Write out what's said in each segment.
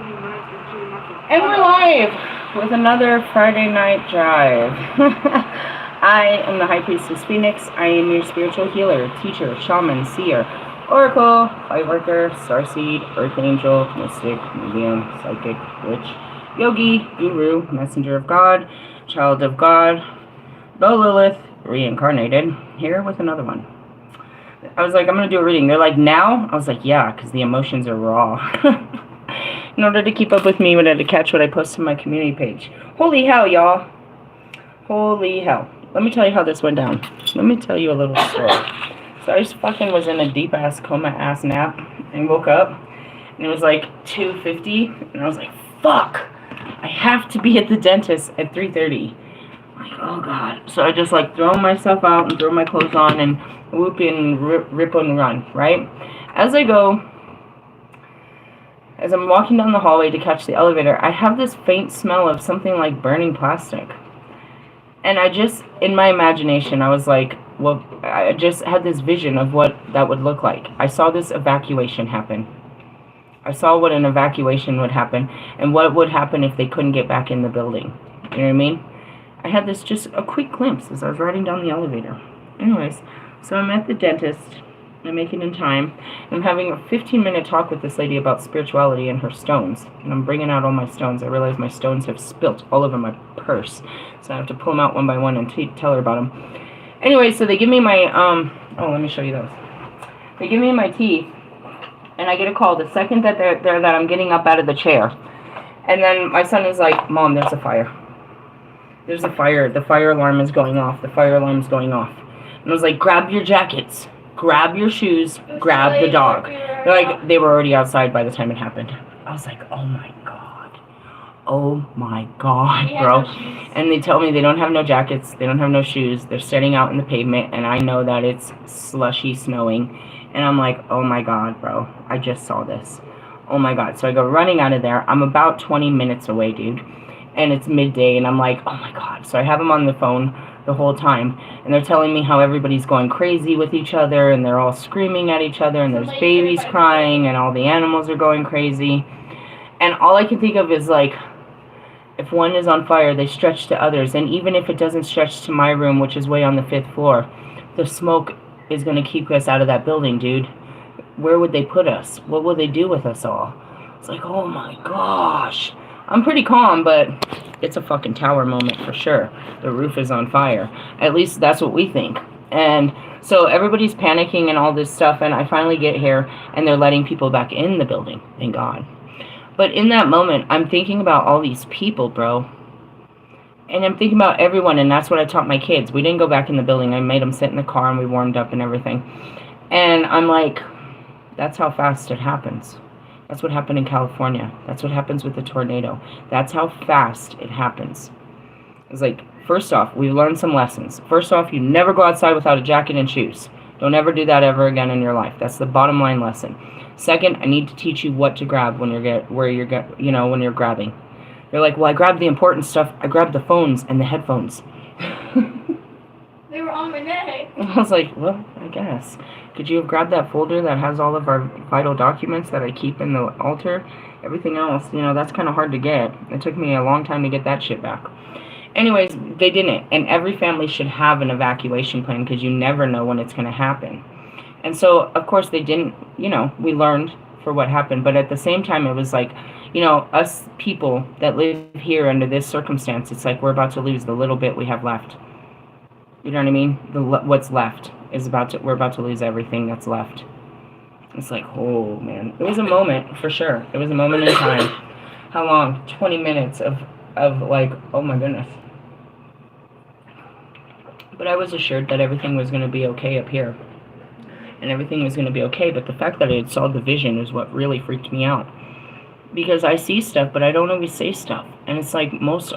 And we're live with another Friday night drive. I am the High Priestess Phoenix. I am your spiritual healer, teacher, shaman, seer, oracle, light worker, starseed, earth angel, mystic, medium, psychic, witch, yogi, guru, messenger of God, child of God, the Lilith, reincarnated, here with another one. I was like, I'm going to do a reading. They're like, now? I was like, yeah, because the emotions are raw. In order to keep up with me, you had to catch what I post on my community page. Holy hell, y'all. Holy hell. Let me tell you how this went down. Let me tell you a little story. So I just fucking was in a deep-ass coma-ass nap and woke up. And it was like 2:50. And I was like, fuck. I have to be at the dentist at 3:30. Like, oh, God. So I just, like, throw myself out and throw my clothes on and whoop and rip and run, right? As I'm walking down the hallway to catch the elevator, I have this faint smell of something like burning plastic. And I just, in my imagination, I was like, well, I just had this vision of what that would look like. I saw this evacuation happen. I saw what an evacuation would happen and what would happen if they couldn't get back in the building. You know what I mean? I had this just a quick glimpse as I was riding down the elevator. Anyways, so I'm at the dentist. I'm making in time. I'm having a 15-minute talk with this lady about spirituality and her stones. And I'm bringing out all my stones. I realize my stones have spilt all over my purse. So I have to pull them out one by one and tell her about them. Anyway, so they give me my, let me show you those. They give me my teeth. And I get a call the second that that I'm getting up out of the chair. And then my son is like, Mom, there's a fire. There's a fire. The fire alarm is going off. The fire alarm is going off. And I was like, grab your jackets. Grab your shoes, grab the dog. They're like, they were already outside by the time it happened. I was like, oh my God. Oh my God, bro. And they tell me they don't have no jackets, they don't have no shoes, they're standing out in the pavement, and I know that it's slushy snowing. And I'm like, oh my God, bro, I just saw this. Oh my God. So I go running out of there. I'm about 20 minutes away, dude. And it's midday, and I'm like, oh my God. So I have them on the phone the whole time, and they're telling me how everybody's going crazy with each other, and they're all screaming at each other, and there's babies crying, and all the animals are going crazy. And all I can think of is, like, if one is on fire, they stretch to others, and even if it doesn't stretch to my room, which is way on the 5th floor, the smoke is going to keep us out of that building, dude. Where would they put us? What will they do with us all? It's like, oh my gosh. I'm pretty calm, but it's a fucking tower moment for sure. The roof is on fire. At least that's what we think. And so everybody's panicking and all this stuff, and I finally get here, and they're letting people back in the building. Thank God. But in that moment, I'm thinking about all these people, bro. And I'm thinking about everyone, and that's what I taught my kids. We didn't go back in the building. I made them sit in the car, and we warmed up and everything. And I'm like, that's how fast it happens. That's what happened in California. That's what happens with the tornado. That's how fast it happens. It's like, first off, we learned some lessons. First off, you never go outside without a jacket and shoes. Don't ever do that ever again in your life. That's the bottom line lesson. Second, I need to teach you what to grab when you're when you're grabbing. They're like, well, I grabbed the important stuff. I grabbed the phones and the headphones. They were on my neck. I was like, well, I guess. Could you have grabbed that folder that has all of our vital documents that I keep in the altar? Everything else, that's kind of hard to get. It took me a long time to get that shit back. Anyways, they didn't. And every family should have an evacuation plan because you never know when it's going to happen. And so, of course, they didn't, we learned for what happened. But at the same time, it was like, us people that live here under this circumstance, it's like we're about to lose the little bit we have left. You know what I mean? What's left is we're about to lose everything that's left. It's like, oh man, it was a moment for sure. It was a moment in time. How long? 20 minutes of like, oh my goodness. But I was assured that everything was going to be okay up here, and everything was going to be okay. But the fact that I had saw the vision is what really freaked me out, because I see stuff, but I don't always say stuff, and it's like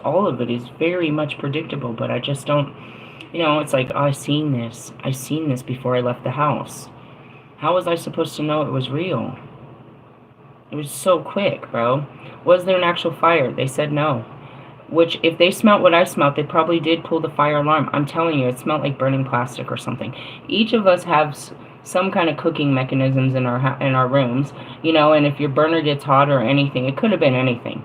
all of it is very much predictable, but I just don't. It's like, oh, I seen this before I left the house. How was I supposed to know it was real? It was so quick, bro. Was there an actual fire? They said no. Which, if they smelt what I smelt, they probably did pull the fire alarm. I'm telling you, it smelled like burning plastic or something. Each of us has some kind of cooking mechanisms in our rooms, you know, and if your burner gets hot or anything, it could have been anything.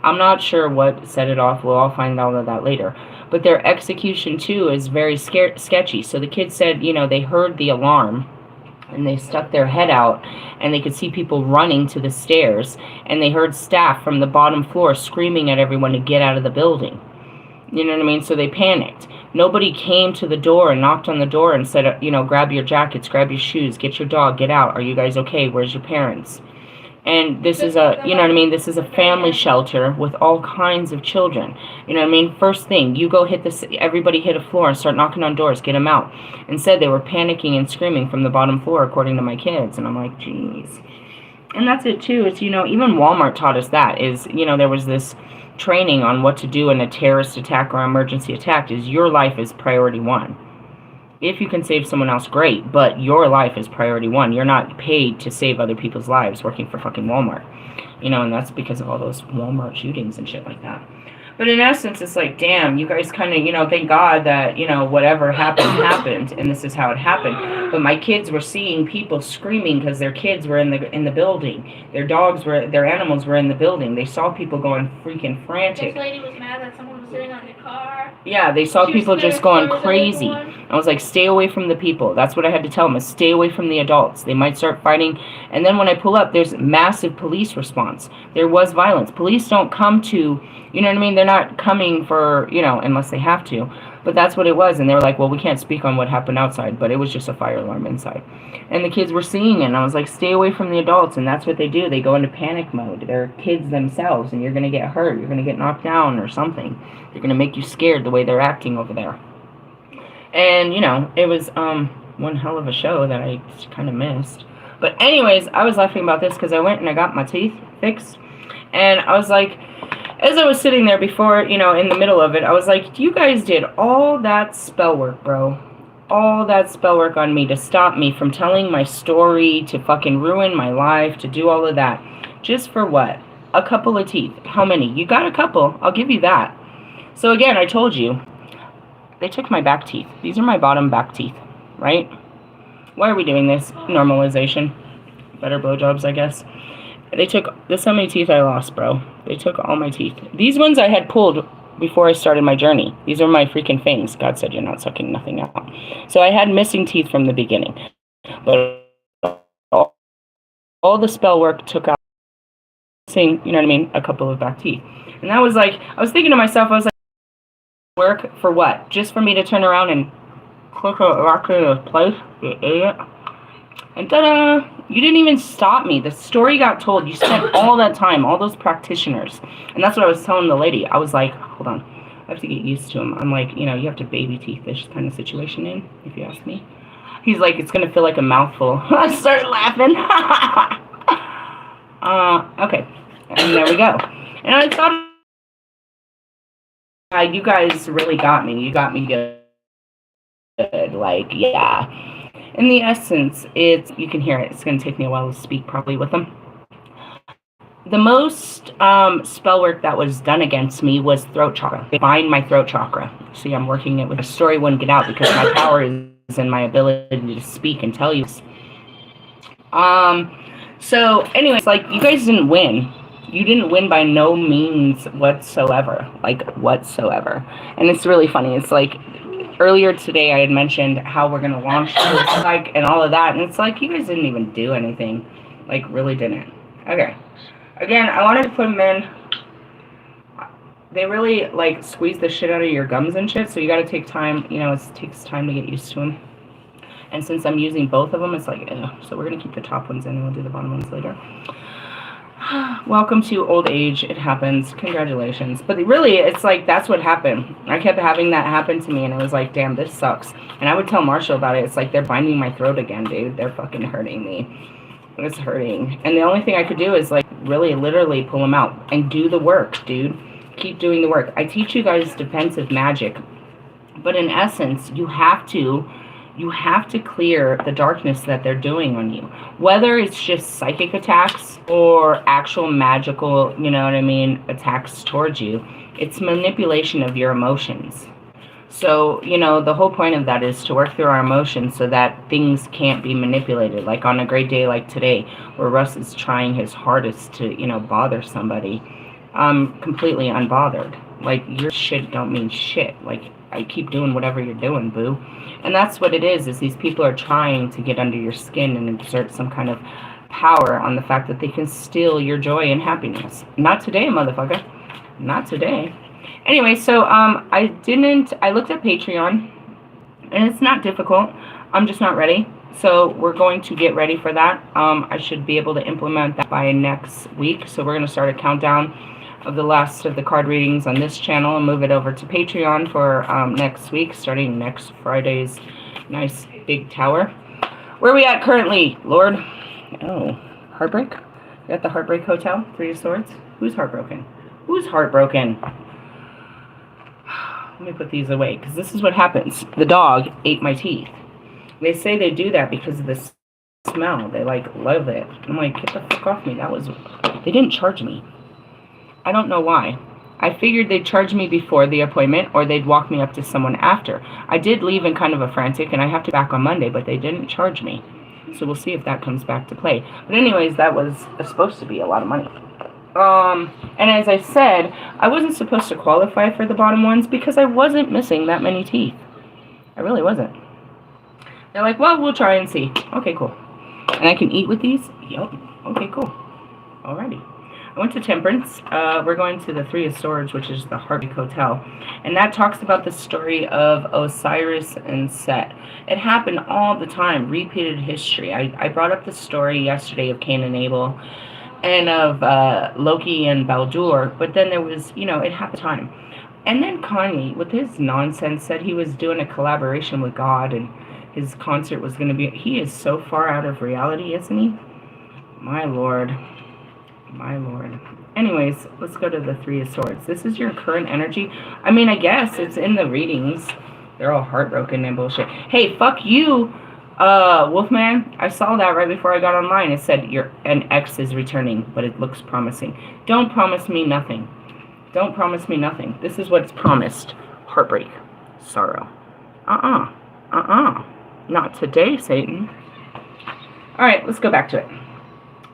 I'm not sure what set it off. We'll all find out of that later. But their execution, too, is very sketchy. So the kids said, you know, they heard the alarm, and they stuck their head out, and they could see people running to the stairs, and they heard staff from the bottom floor screaming at everyone to get out of the building. You know what I mean? So they panicked. Nobody came to the door and knocked on the door and said, you know, grab your jackets, grab your shoes, get your dog, get out. Are you guys okay? Where's your parents? And this is a, you know what I mean, this is a family shelter with all kinds of children. You know what I mean? First thing, you go hit this, everybody hit a floor and start knocking on doors, get them out. Instead, they were panicking and screaming from the bottom floor, according to my kids. And I'm like, geez. And that's it, too. It's, you know, even Walmart taught us that is, you know, there was this training on what to do in a terrorist attack or emergency attack is your life is priority one. If you can save someone else, great, but your life is priority one. You're not paid to save other people's lives working for fucking Walmart. You know, and that's because of all those Walmart shootings and shit like that. But in essence, it's like, damn, you guys kind of, you know, thank God that, you know, whatever happened, happened, and this is how it happened. But my kids were seeing people screaming because their kids were in the building. Their dogs were, their animals were in the building. They saw people going freaking frantic. This lady was mad that someone was sitting on your car. Yeah, they saw people just going crazy. I was like, stay away from the people. That's what I had to tell them, is stay away from the adults. They might start fighting. And then when I pull up, there's massive police response. There was violence. Police don't come to, you know what I mean? They're not coming for, you know, unless they have to. But that's what it was. And they were like, well, we can't speak on what happened outside. But it was just a fire alarm inside. And the kids were seeing it. And I was like, stay away from the adults. And that's what they do. They go into panic mode. They're kids themselves. And you're going to get hurt. You're going to get knocked down or something. They're going to make you scared the way they're acting over there. And, you know, it was one hell of a show that I kind of missed. But anyways, I was laughing about this because I went and I got my teeth fixed. And I was like, as I was sitting there before, you know, in the middle of it, I was like, you guys did all that spell work, bro. All that spell work on me to stop me from telling my story, to fucking ruin my life, to do all of that. Just for what? A couple of teeth. How many? You got a couple. I'll give you that. So again, I told you, they took my back teeth. These are my bottom back teeth, right? Why are we doing this? Normalization. Better blowjobs, I guess. They took, this how many teeth I lost, bro. They took all my teeth. These ones I had pulled before I started my journey. These are my freaking fangs. God said you're not sucking nothing out. So I had missing teeth from the beginning. But all the spell work took out, you know what I mean, a couple of back teeth. And that was like, I was thinking to myself, I was like, work for what? Just for me to turn around and click a rock into place? You idiot. And ta-da! You didn't even stop me. The story got told. You spent all that time, all those practitioners. And that's what I was telling the lady. I was like, hold on. I have to get used to him. I'm like, you know, you have to baby teeth this kind of situation in, if you ask me. He's like, it's going to feel like a mouthful. I started laughing. Okay. And there we go. And I thought, you guys really got me. You got me good. Like, yeah. In the essence, it's, you can hear it. It's going to take me a while to speak properly with them. The most spell work that was done against me was throat chakra. They bind my throat chakra. See, I'm working it with a story wouldn't get out because my power is in my ability to speak and tell you. So, anyways, like, you guys didn't win. You didn't win by no means whatsoever. Like, whatsoever. And it's really funny. It's like, earlier today I had mentioned how we're going to launch this, like, and all of that. And it's like, you guys didn't even do anything. Like, really didn't. Okay. Again, I wanted to put them in. They really, like, squeeze the shit out of your gums and shit. So you got to take time. You know, it takes time to get used to them. And since I'm using both of them, it's like, ugh. So we're going to keep the top ones in and we'll do the bottom ones later. Welcome to old age. It happens. Congratulations. But really, it's like, that's what happened. I kept having that happen to me, and it was like, damn, this sucks. And I would tell Marshall about it. It's like, they're binding my throat again, dude. They're fucking hurting me. It's hurting. And the only thing I could do is, like, really, literally pull them out and do the work, dude. Keep doing the work. I teach you guys defensive magic. But in essence, you have to clear the darkness that they're doing on you. Whether it's just psychic attacks or actual magical, you know what I mean, attacks towards you. It's manipulation of your emotions. So, you know, the whole point of that is to work through our emotions so that things can't be manipulated. Like on a great day like today, where Russ is trying his hardest to, you know, bother somebody, I'm completely unbothered. Like, your shit don't mean shit. Like, I keep doing whatever you're doing, boo. And that's what it is these people are trying to get under your skin and exert some kind of power on the fact that they can steal your joy and happiness. Not today, motherfucker. Not today. Anyway, so I looked at Patreon, and it's not difficult. I'm just not ready. So we're going to get ready for that. I should be able to implement that by next week. So we're going to start a countdown of the last of the card readings on this channel and move it over to Patreon for next week, starting next Friday's nice big tower. Where are we at currently, Lord? Oh, heartbreak? We got the Heartbreak Hotel, Three of Swords. Who's heartbroken? Who's heartbroken? Let me put these away, because this is what happens. The dog ate my teeth. They say they do that because of the smell. They, like, love it. I'm like, get the fuck off me. They didn't charge me. I don't know why. I figured they'd charge me before the appointment, or they'd walk me up to someone after. I did leave in kind of a frantic, and I have to back on Monday, but they didn't charge me. So we'll see if that comes back to play. But anyways, that was supposed to be a lot of money. And as I said, I wasn't supposed to qualify for the bottom ones because I wasn't missing that many teeth. I really wasn't. They're like, well, we'll try and see. Okay, cool. And I can eat with these? Yup. Okay, cool. Alrighty. I went to Temperance. We're going to the Three of Swords, which is the Heartbreak Hotel. And that talks about the story of Osiris and Set. It happened all the time, repeated history. I brought up the story yesterday of Cain and Abel and of Loki and Baldur, but then there was, you know, it happened time. And then Kanye, with his nonsense, said he was doing a collaboration with God and his concert was going to be... He is so far out of reality, isn't he? My lord. My lord. Anyways, let's go to the Three of Swords. This is your current energy. I mean, I guess it's in the readings. They're all heartbroken and bullshit. Hey, fuck you, Wolfman. I saw that right before I got online. It said an ex is returning, but it looks promising. Don't promise me nothing. Don't promise me nothing. This is what's promised. Heartbreak. Sorrow. Not today, Satan. Alright, let's go back to it.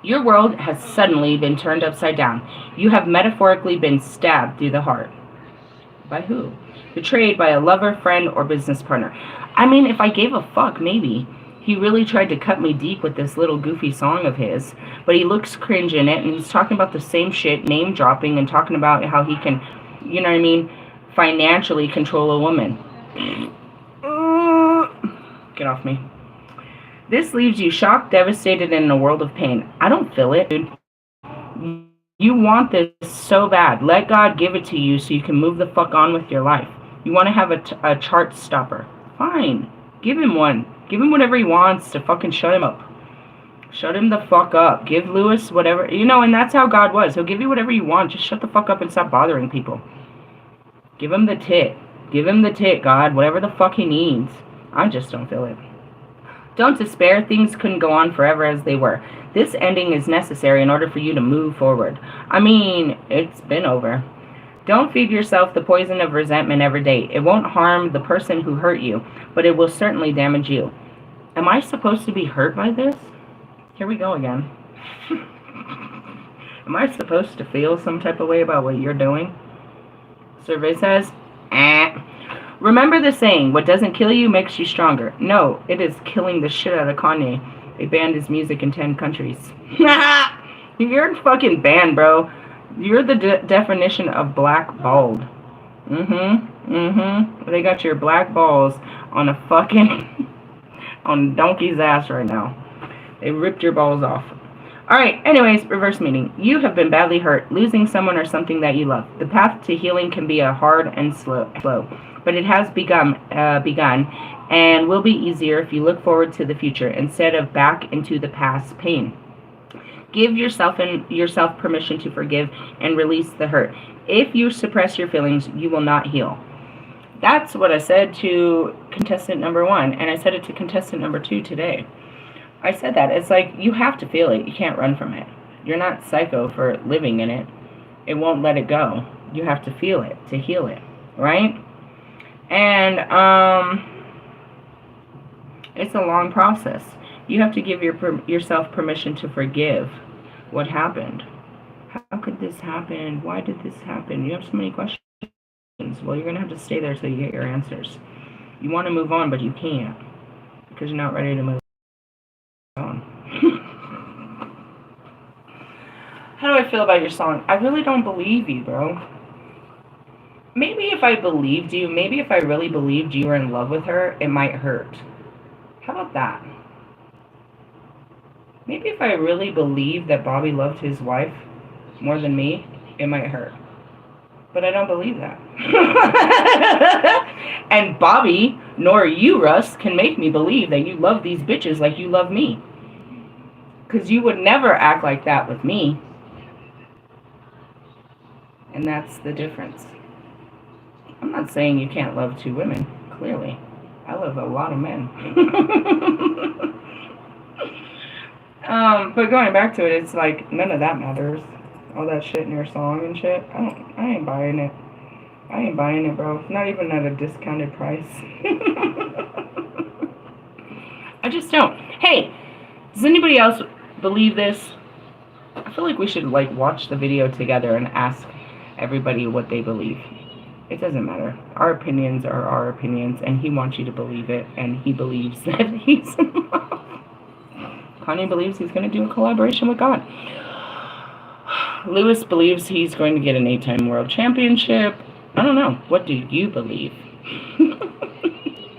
Your world has suddenly been turned upside down. You have metaphorically been stabbed through the heart. By who? Betrayed by a lover, friend, or business partner. I mean, if I gave a fuck, maybe. He really tried to cut me deep with this little goofy song of his, but he looks cringe in it, and he's talking about the same shit, name dropping, and talking about how he can, you know what I mean, financially control a woman. Get off me. This leaves you shocked, devastated, and in a world of pain. I don't feel it, dude. You want this so bad. Let God give it to you so you can move the fuck on with your life. You want to have a chart stopper. Fine. Give him one. Give him whatever he wants to fucking shut him up. Shut him the fuck up. Give Lewis whatever. You know, and that's how God was. He'll give you whatever you want. Just shut the fuck up and stop bothering people. Give him the tit. Give him the tit, God. Whatever the fuck he needs. I just don't feel it. Don't despair. Things couldn't go on forever as they were. This ending is necessary in order for you to move forward. I mean, it's been over. Don't feed yourself the poison of resentment every day. It won't harm the person who hurt you, but it will certainly damage you. Am I supposed to be hurt by this? Here we go again. Am I supposed to feel some type of way about what you're doing? Survey says, Remember the saying, what doesn't kill you makes you stronger. No, it is killing the shit out of Kanye. They banned his music in 10 countries. You're fucking banned, bro. You're the definition of blackballed. They got your black balls on a fucking... on donkey's ass right now. They ripped your balls off. Alright, anyways, reverse meaning. You have been badly hurt, losing someone or something that you love. The path to healing can be a hard and slow, but it has begun and will be easier if you look forward to the future instead of back into the past pain. Give yourself permission to forgive and release the hurt. If you suppress your feelings, you will not heal. That's what I said to contestant number 1, and I said it to contestant number 2 today. I said that. It's like, you have to feel it. You can't run from it. You're not psycho for living in it. It won't let it go. You have to feel it to heal it, right? And it's a long process. You have to give yourself permission to forgive what happened. How could this happen? Why did this happen? You have so many questions. Well, you're going to have to stay there till you get your answers. You want to move on, but you can't because you're not ready to move on. How do I feel about your song? I really don't believe you, bro. Maybe if I believed you, maybe if I really believed you were in love with her, it might hurt. How about that? Maybe if I really believed that Bobby loved his wife more than me, it might hurt. But I don't believe that. And Bobby, nor you, Russ, can make me believe that you love these bitches like you love me. Because you would never act like that with me. And that's the difference. I'm not saying you can't love two women, clearly. I love a lot of men. But going back to it, it's like none of that matters. All that shit in your song and shit. I ain't buying it. I ain't buying it, bro. Not even at a discounted price. I just don't. Hey, does anybody else believe this? I feel like we should like watch the video together and ask everybody what they believe. It doesn't matter. Our opinions are our opinions, and he wants you to believe it, and he believes that he's in love. Kanye believes he's going to do a collaboration with God. Lewis believes he's going to get an 8-time world championship. I don't know. What do you believe?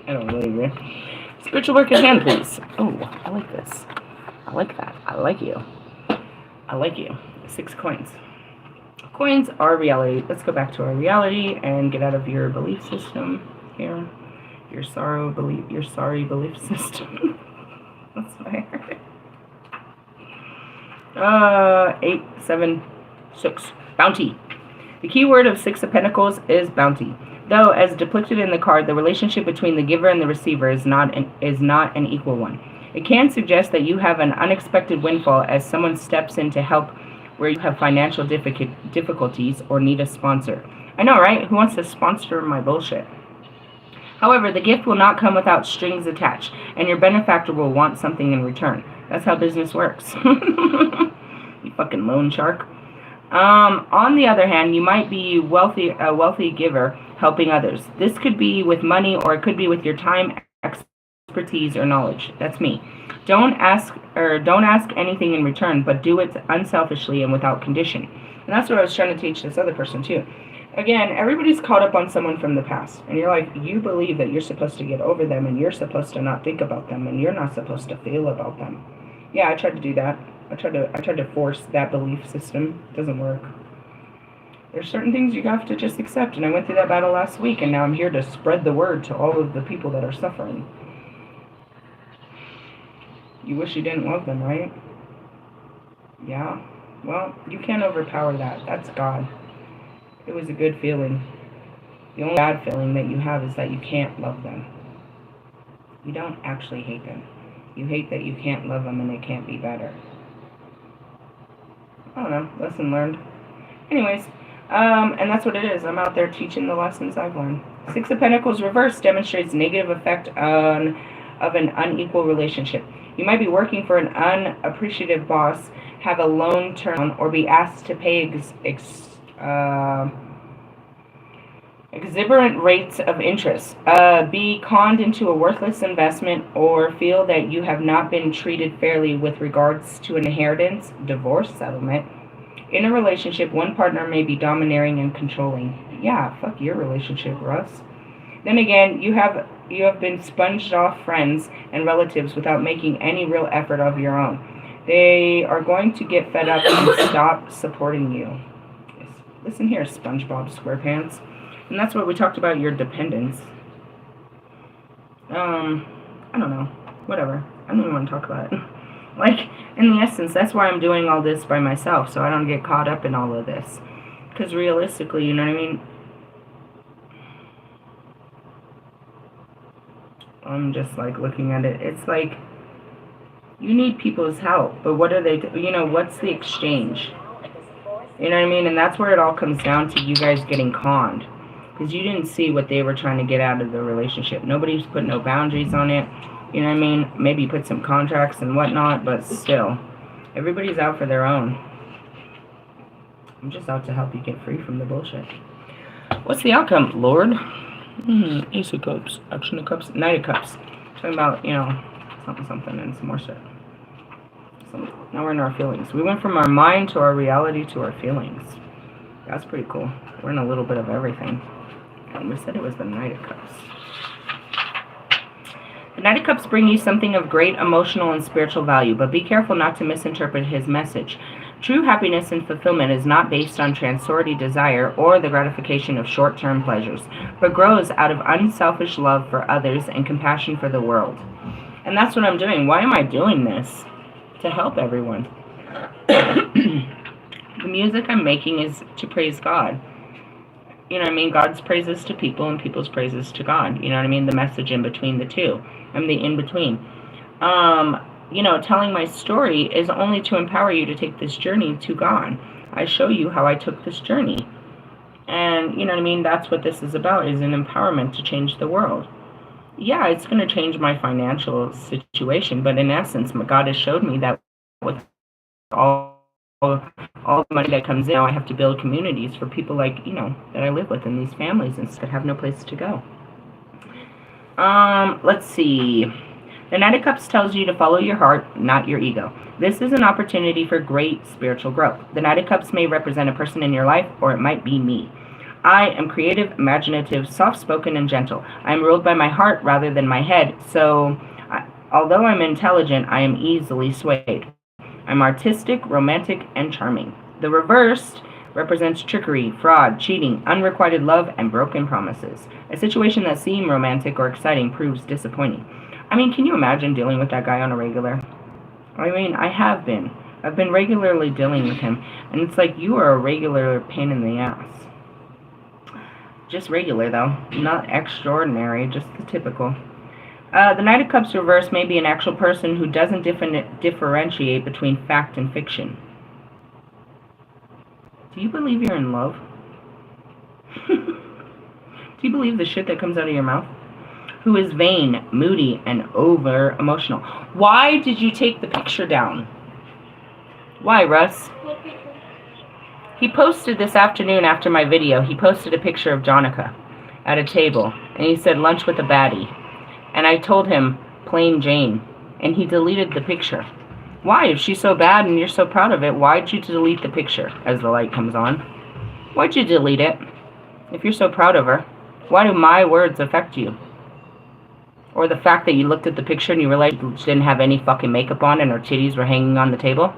I don't believe it. Spiritual work at hand, please. Oh, I like this. I like that. I like you. I like you. 6 coins. Coins are reality. Let's go back to our reality and get out of your belief system here. Your sorry belief system. That's what I heard. 8, 7, 6. Bounty. The key word of 6 of Pentacles is bounty. Though, as depicted in the card, the relationship between the giver and the receiver is not an equal one. It can suggest that you have an unexpected windfall as someone steps in to help where you have financial difficulties or need a sponsor. I know, right? Who wants to sponsor my bullshit? However, the gift will not come without strings attached, and your benefactor will want something in return. That's how business works. You fucking loan shark. On the other hand, you might be a wealthy giver helping others. This could be with money, or it could be with your time, expertise, or knowledge. That's me. Don't ask anything in return, but do it unselfishly and without condition. And that's what I was trying to teach this other person too. Again, everybody's caught up on someone from the past, and you're like, you believe that you're supposed to get over them, and you're supposed to not think about them, and you're not supposed to feel about them. Yeah, I tried to do that. I tried to force that belief system. It doesn't work. There's certain things you have to just accept, and I went through that battle last week, and now I'm here to spread the word to all of the people that are suffering. You wish you didn't love them, right? Yeah. Well, you can't overpower that. That's God. It was a good feeling. The only bad feeling that you have is that you can't love them. You don't actually hate them. You hate that you can't love them and it can't be better. I don't know. Lesson learned. Anyways, and that's what it is. I'm out there teaching the lessons I've learned. 6 of Pentacles reversed demonstrates negative effect of an unequal relationship. You might be working for an unappreciative boss, have a loan turn, or be asked to pay exuberant rates of interest, be conned into a worthless investment, or feel that you have not been treated fairly with regards to an inheritance, divorce settlement. In a relationship, one partner may be domineering and controlling. Yeah, fuck your relationship, Russ. Then again, you have been sponged off friends and relatives without making any real effort of your own. They are going to get fed up and stop supporting you. Listen here, SpongeBob SquarePants. And that's what we talked about, your dependence. I don't know. Whatever. I don't even want to talk about it. Like, in the essence, that's why I'm doing all this by myself, so I don't get caught up in all of this. Because realistically, you know what I mean? I'm just, like, looking at it. It's like, you need people's help, but what are they, what's the exchange? You know what I mean? And that's where it all comes down to you guys getting conned. because you didn't see what they were trying to get out of the relationship. Nobody's put no boundaries on it. You know what I mean? Maybe put some contracts and whatnot, but still, everybody's out for their own. I'm just out to help you get free from the bullshit. What's the outcome, Lord? Ace of Cups, Action of Cups, Knight of Cups. Talking about, you know, something and some more shit. So now we're in our feelings. We went from our mind to our reality to our feelings. That's pretty cool. We're in a little bit of everything. And we said it was the Knight of Cups. The Knight of Cups bring you something of great emotional and spiritual value, but be careful not to misinterpret his message. True happiness and fulfillment is not based on transitory desire or the gratification of short-term pleasures, but grows out of unselfish love for others and compassion for the world. And that's what I'm doing. Why am I doing this? To help everyone. The music I'm making is to praise God. You know what I mean? God's praises to people and people's praises to God. You know what I mean? The message in between the two. I'm the in-between. You know, telling my story is only to empower you to take this journey to God. I show you how I took this journey. And, you know what I mean? That's what this is about, is an empowerment to change the world. Yeah, it's going to change my financial situation, but in essence, God has showed me that with all the money that comes in, now I have to build communities for people like, you know, that I live with in these families and that have no place to go. Let's see. The Knight of Cups tells you to follow your heart, not your ego. This is an opportunity for great spiritual growth. The Knight of Cups may represent a person in your life, or it might be me. I am creative, imaginative, soft-spoken, and gentle. I am ruled by my heart rather than my head, so although I'm intelligent, I am easily swayed. I'm artistic, romantic, and charming. The reversed represents trickery, fraud, cheating, unrequited love, and broken promises. A situation that seemed romantic or exciting proves disappointing. I mean, can you imagine dealing with that guy on a regular? I mean, I have been. I've been regularly dealing with him, and it's like you are a regular pain in the ass. Just regular, though. Not extraordinary, just the typical. The Knight of Cups reverse may be an actual person who doesn't differentiate between fact and fiction. Do you believe you're in love? Do you believe the shit that comes out of your mouth? Who is vain, moody, and over-emotional. Why did you take the picture down? Why, Russ? What picture? He posted this afternoon after my video. He posted a picture of Jonica at a table, and he said, lunch with a baddie. And I told him, plain Jane, and he deleted the picture. Why? If she's so bad and you're so proud of it, why'd you delete the picture as the light comes on? Why'd you delete it? If you're so proud of her, why do my words affect you? Or the fact that you looked at the picture and you realized she didn't have any fucking makeup on and her titties were hanging on the table?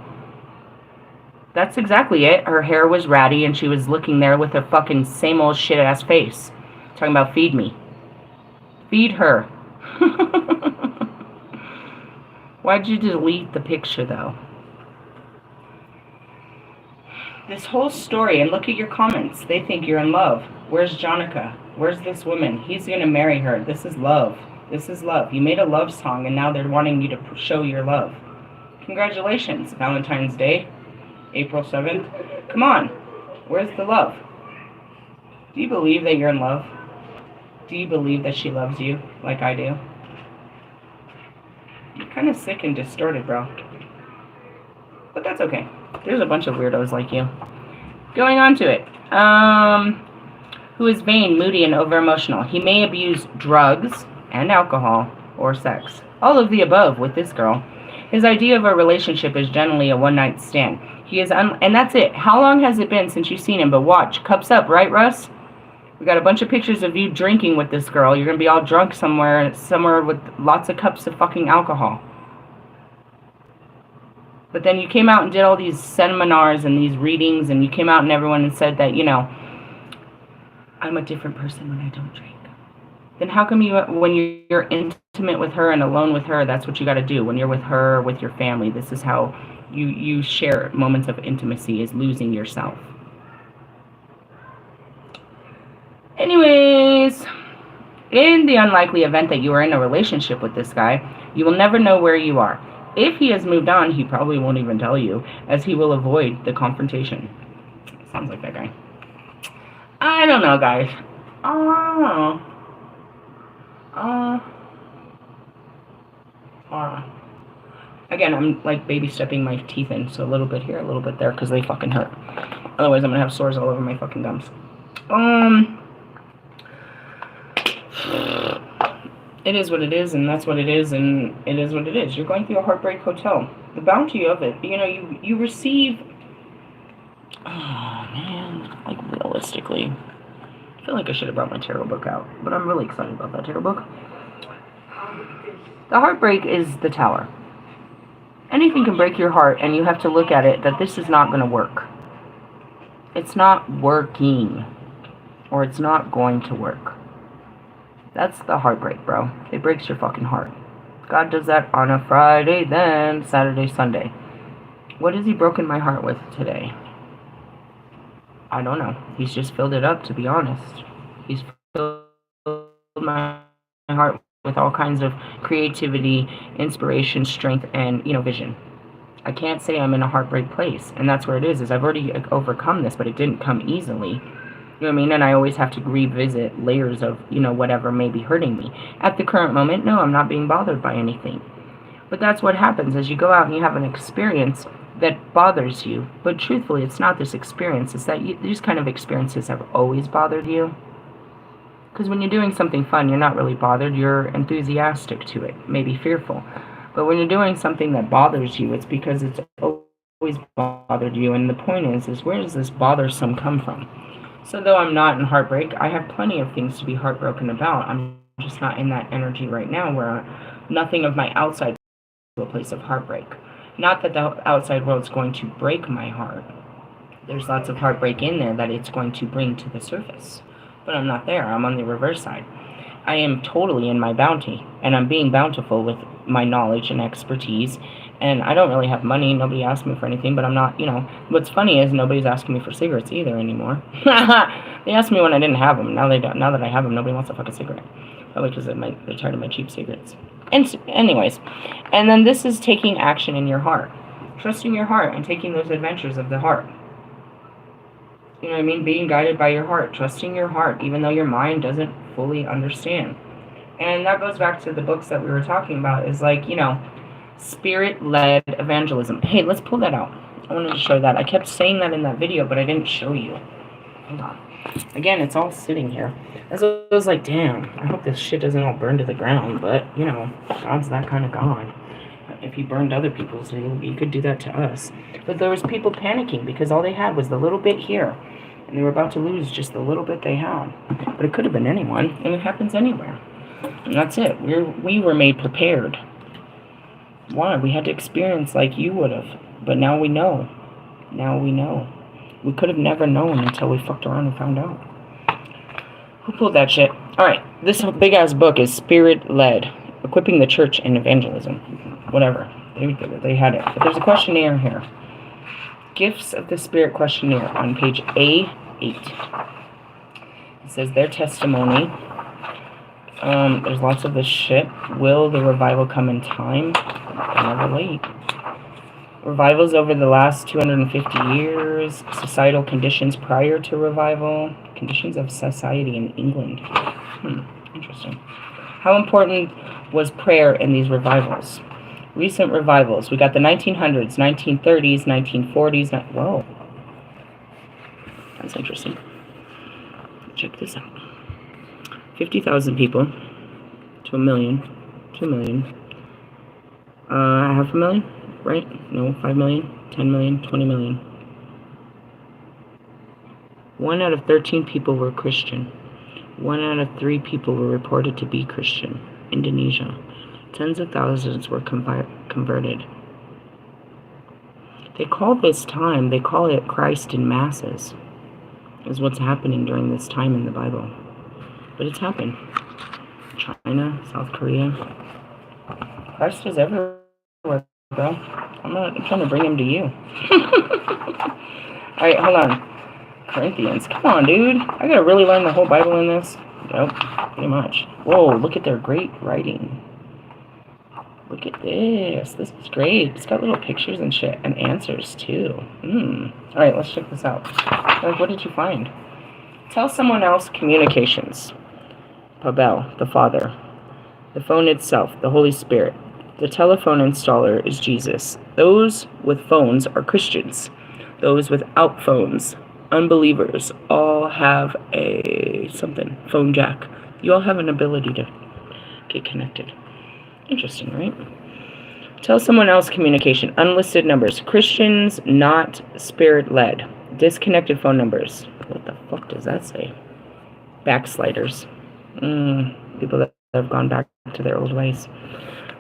That's exactly it. Her hair was ratty and she was looking there with her fucking same old shit-ass face. Talking about feed me. Feed her. Why'd you delete the picture, though? This whole story, and look at your comments. They think you're in love. Where's Jonica? Where's this woman? He's going to marry her. This is love. This is love. You made a love song, and now they're wanting you to show your love. Congratulations, Valentine's Day, April 7th. Come on. Where's the love? Do you believe that you're in love? Do you believe that she loves you like I do? You're kind of sick and distorted, bro. But that's okay. There's a bunch of weirdos like you. Going on to it. Who is vain, moody, and over-emotional. He may abuse drugs and alcohol or sex. All of the above with this girl. His idea of a relationship is generally a one-night stand. He is and that's it. How long has it been since you've seen him? But watch. Cups up, right, Russ? We got a bunch of pictures of you drinking with this girl. You're going to be all drunk somewhere with lots of cups of fucking alcohol. But then you came out and did all these seminars and these readings, and you came out and everyone said that, you know, I'm a different person when I don't drink. Then how come when you're intimate with her and alone with her, that's what you got to do. When you're with her, with your family, this is how you share moments of intimacy, is losing yourself. Anyways, in the unlikely event that you are in a relationship with this guy, you will never know where you are. If he has moved on, he probably won't even tell you, as he will avoid the confrontation. Sounds like that guy. I don't know, guys. Oh. Again, I'm like baby stepping my teeth in, so a little bit here, a little bit there, because they fucking hurt. Otherwise, I'm gonna have sores all over my fucking gums. It is what it is, and that's what it is, and it is what it is. You're going through a heartbreak hotel. The bounty of it, you know, you receive. Oh man, like realistically, I feel like I should have brought my tarot book out, but I'm really excited about that tarot book. The heartbreak is the tower. Anything can break your heart, and you have to look at it that this is not going to work. It's not working, or it's not going to work. That's the heartbreak, bro. It breaks your fucking heart. God does that on a Friday, then Saturday, Sunday. What has he broken my heart with today? I don't know. He's just filled it up, to be honest. He's filled my heart with all kinds of creativity, inspiration, strength, and, you know, vision. I can't say I'm in a heartbreak place, and that's where it is I've already overcome this, but it didn't come easily. You know what I mean? And I always have to revisit layers of, you know, whatever may be hurting me. At the current moment, no, I'm not being bothered by anything. But that's what happens as you go out and you have an experience that bothers you. But truthfully, it's not this experience. It's that these kind of experiences have always bothered you. Because when you're doing something fun, you're not really bothered. You're enthusiastic to it, maybe fearful. But when you're doing something that bothers you, it's because it's always bothered you. And the point is where does this bothersome come from? So though I'm not in heartbreak, I have plenty of things to be heartbroken about. I'm just not in that energy right now where nothing of my outside to a place of heartbreak. Not that the outside world's going to break my heart. There's lots of heartbreak in there that it's going to bring to the surface. But I'm not there. I'm on the reverse side. I am totally in my bounty, and I'm being bountiful with my knowledge and expertise. And I don't really have money. Nobody asked me for anything, but I'm not, you know. What's funny is nobody's asking me for cigarettes either anymore. They asked me when I didn't have them. Now they don't. Now that I have them, nobody wants a fucking cigarette. Probably because they're tired of my cheap cigarettes. And anyways, and then this is taking action in your heart. Trusting your heart and taking those adventures of the heart. You know what I mean? Being guided by your heart. Trusting your heart, even though your mind doesn't fully understand. And that goes back to the books that we were talking about. Is like, you know, spirit-led evangelism. Hey, let's pull that out. I wanted to show that. I kept saying that in that video, but I didn't show you. Hold on. Again, it's all sitting here. I was like, damn, I hope this shit doesn't all burn to the ground. But, you know, God's that kind of God. If he burned other people's, he could do that to us. But there was people panicking because all they had was the little bit here. And they were about to lose just the little bit they had. But it could have been anyone, and it happens anywhere. And that's it. We were made prepared. Why? We had to experience like you would have. But now we know. Now we know. We could have never known until we fucked around and found out. Who pulled that shit? Alright, this big-ass book is Spirit-Led. Equipping the Church in Evangelism. Whatever. They had it. But there's a questionnaire here. Gifts of the Spirit questionnaire on page A8. It says their testimony. There's lots of this shit. Will the revival come in time? They're never late. Revivals over the last 250 years. Societal conditions prior to revival. Conditions of society in England. Interesting. How important was prayer in these revivals? Recent revivals. We got the 1900s, 1930s, 1940s. Whoa. That's interesting. Check this out. 50,000 people to a million. 2 million. 500,000, right? No, 5 million, 10 million, 20 million. 1 out of 13 people were Christian. 1 out of 3 people were reported to be Christian. Indonesia. Tens of thousands were converted. They call this time, they call it Christ in masses, is what's happening during this time in the Bible. But it's happened. China, South Korea. Christ is everywhere, bro. I'm trying to bring him to you. Alright, hold on. Corinthians. Come on, dude. I gotta really learn the whole Bible in this. Nope, pretty much. Whoa, look at their great writing. Look at this. This is great. It's got little pictures and shit and answers too. Alright, let's check this out. Like, what did you find? Tell someone else communications. Pavel, the Father. The phone itself, the Holy Spirit. The telephone installer is Jesus. Those with phones are Christians. Those without phones, unbelievers, all have a something, phone jack. You all have an ability to get connected. Interesting, right? Tell someone else communication. Unlisted numbers. Christians not spirit-led. Disconnected phone numbers. What the fuck does that say? Backsliders. People that have gone back to their old ways.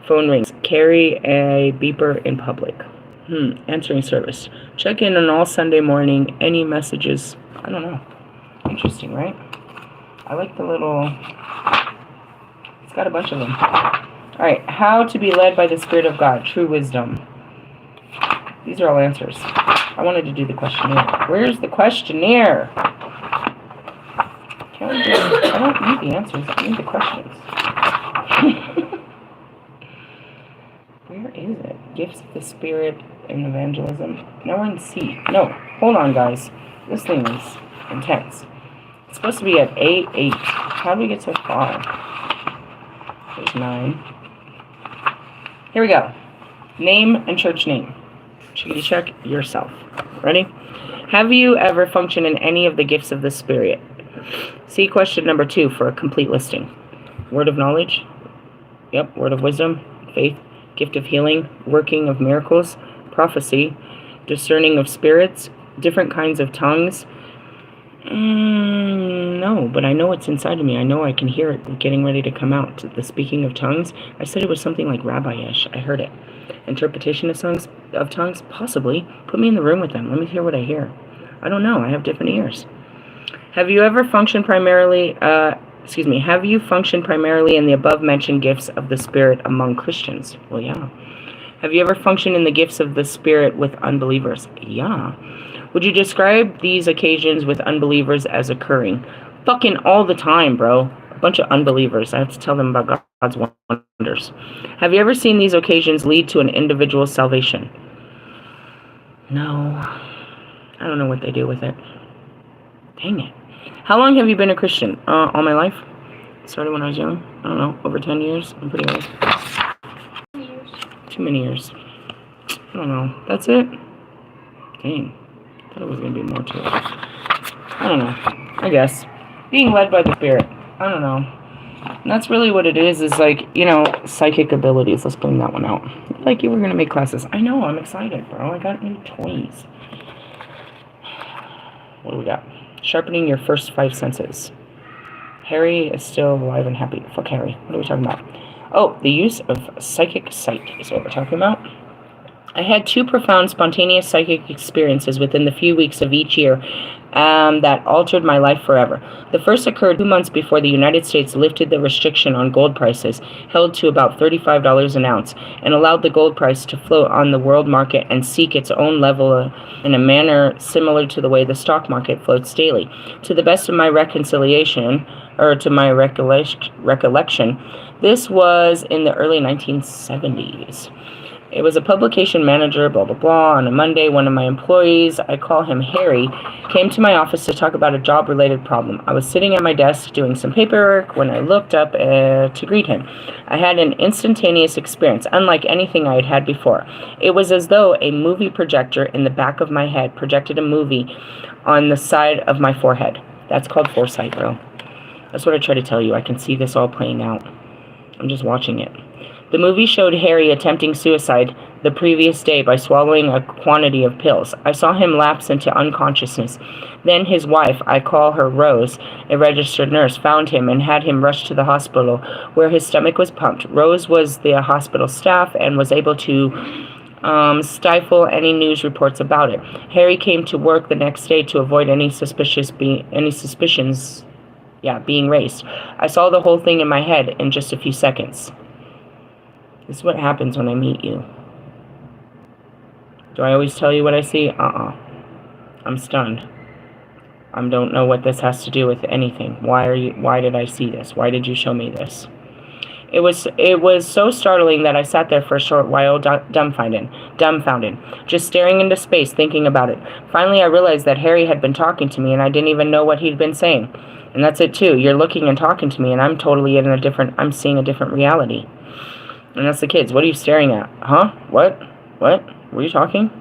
Phone rings. Carry a beeper in public. Answering service. Check in on all Sunday morning. Any messages? I don't know. Interesting, right? I like the little... It's got a bunch of them. Alright, how to be led by the Spirit of God. True wisdom. These are all answers. I wanted to do the questionnaire. Where's the questionnaire? I don't need the answers. I need the questions. Where is it? Gifts of the Spirit and evangelism. No, we're in C. No, hold on, guys. This thing is intense. It's supposed to be at A8. How do we get so far? There's 9. Here we go. Name and church name. Chickity check yourself. Ready? Have you ever functioned in any of the gifts of the Spirit? See question number 2 for a complete listing. Word of knowledge. Yep. Word of wisdom. Faith. Gift of healing. Working of miracles. Prophecy. Discerning of spirits. Different kinds of tongues. No, but I know it's inside of me. I know I can hear it getting ready to come out. The speaking of tongues. I said it was something like rabbi-ish. I heard it. Interpretation of tongues? Possibly. Put me in the room with them. Let me hear what I hear. I don't know. I have different ears. Have you functioned primarily in the above-mentioned gifts of the Spirit among Christians? Well, yeah. Have you ever functioned in the gifts of the Spirit with unbelievers? Yeah. Would you describe these occasions with unbelievers as occurring? Fucking all the time, bro. A bunch of unbelievers. I have to tell them about God's wonders. Have you ever seen these occasions lead to an individual's salvation? No. I don't know what they do with it. Dang it. How long have you been a Christian? All my life. Started when I was young. I don't know. Over 10 years. I'm pretty old. Too many years. I don't know. That's it? Dang. I thought it was going to be more to it. I don't know. I guess. Being led by the Spirit. I don't know. And that's really what it is like, psychic abilities. Let's bring that one out. Like you were going to make classes. I know. I'm excited, bro. I got new toys. What do we got? Sharpening your first 5 senses. Harry is still alive and happy. Fuck Harry. What are we talking about? Oh, the use of psychic sight is what we're talking about. I had 2 profound spontaneous psychic experiences within the few weeks of each year that altered my life forever. The first occurred 2 months before the United States lifted the restriction on gold prices, held to about $35 an ounce, and allowed the gold price to float on the world market and seek its own level in a manner similar to the way the stock market floats daily. To the best of my recollection, this was in the early 1970s. It was a publication manager, blah, blah, blah. On a Monday, one of my employees, I call him Harry, came to my office to talk about a job-related problem. I was sitting at my desk doing some paperwork when I looked up to greet him. I had an instantaneous experience, unlike anything I had had before. It was as though a movie projector in the back of my head projected a movie on the side of my forehead. That's called foresight, bro. That's what I try to tell you. I can see this all playing out. I'm just watching it. The movie showed Harry attempting suicide the previous day by swallowing a quantity of pills. I saw him lapse into unconsciousness. Then his wife, I call her Rose, a registered nurse, found him and had him rushed to the hospital where his stomach was pumped. Rose was the hospital staff and was able to stifle any news reports about it. Harry came to work the next day to avoid any suspicions being raised. I saw the whole thing in my head in just a few seconds. This is what happens when I meet you. Do I always tell you what I see? I'm stunned. I don't know what this has to do with anything. Why did I see this? Why did you show me this? It was so startling that I sat there for a short while, dumbfounded, just staring into space, thinking about it. Finally, I realized that Harry had been talking to me, and I didn't even know what he'd been saying. And that's it too. You're looking and talking to me, and I'm totally I'm seeing a different reality. And that's the kids. What are you staring at? Huh? What? What? Were you talking?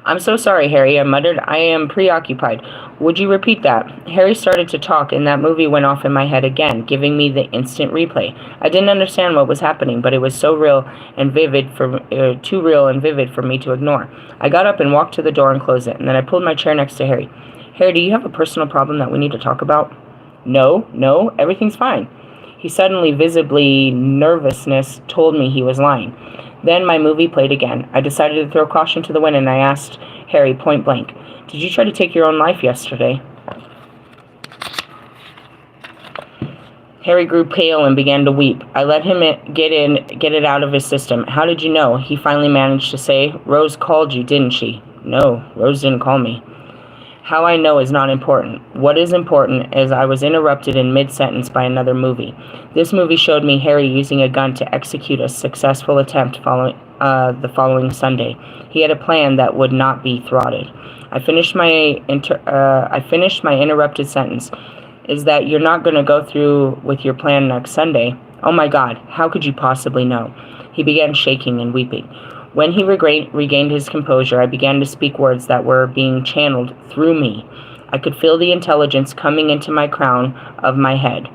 I'm so sorry, Harry, I muttered. I am preoccupied. Would you repeat that? Harry started to talk, and that movie went off in my head again, giving me the instant replay. I didn't understand what was happening, but it was so real and vivid too real and vivid for me to ignore. I got up and walked to the door and closed it, and then I pulled my chair next to Harry. Harry, do you have a personal problem that we need to talk about? No, everything's fine. He suddenly, visibly nervousness, told me he was lying. Then my movie played again. I decided to throw caution to the wind, and I asked Harry point blank, "Did you try to take your own life yesterday?" Harry grew pale and began to weep. I let him get it out of his system. How did you know? He finally managed to say. Rose called you, didn't she? No, Rose didn't call me. How I know is not important. What is important is I was interrupted in mid-sentence by another movie. This movie showed me Harry using a gun to execute a successful attempt the following Sunday. He had a plan that would not be thwarted. I finished my interrupted sentence. Is that you're not going to go through with your plan next Sunday? Oh my God, how could you possibly know? He began shaking and weeping. When he regained his composure, I began to speak words that were being channeled through me. I could feel the intelligence coming into my crown of my head.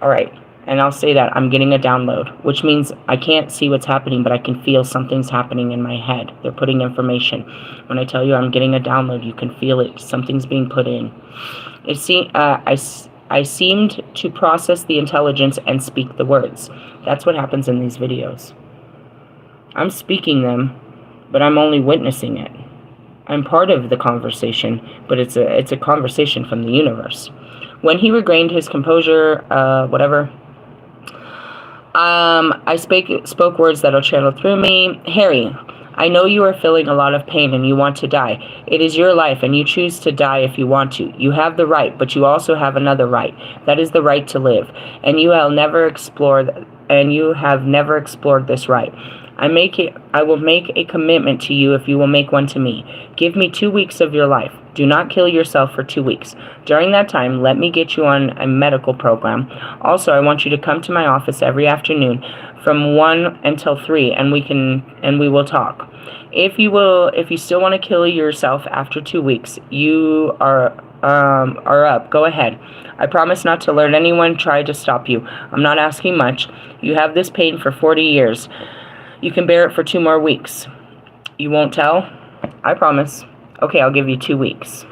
All right, and I'll say that I'm getting a download, which means I can't see what's happening, but I can feel something's happening in my head. They're putting information. When I tell you I'm getting a download, you can feel it. Something's being put in. I seemed to process the intelligence and speak the words. That's what happens in these videos. I'm speaking them, but I'm only witnessing it. I'm part of the conversation, but it's a conversation from the universe. When he regained his composure, I spoke words that'll channel through me. Harry, I know you are feeling a lot of pain and you want to die. It is your life and you choose to die if you want to. You have the right, but you also have another right. That is the right to live. And you have never explored this right. I will make a commitment to you if you will make one to me. Give me 2 weeks of your life. Do not kill yourself for 2 weeks. During that time, let me get you on a medical program. Also, I want you to come to my office every afternoon from 1 until 3 and we will talk. If you still want to kill yourself after 2 weeks, you are up. Go ahead. I promise not to let anyone try to stop you. I'm not asking much. You have this pain for 40 years. You can bear it for 2 more weeks. You won't tell? I promise. Okay, I'll give you 2 weeks.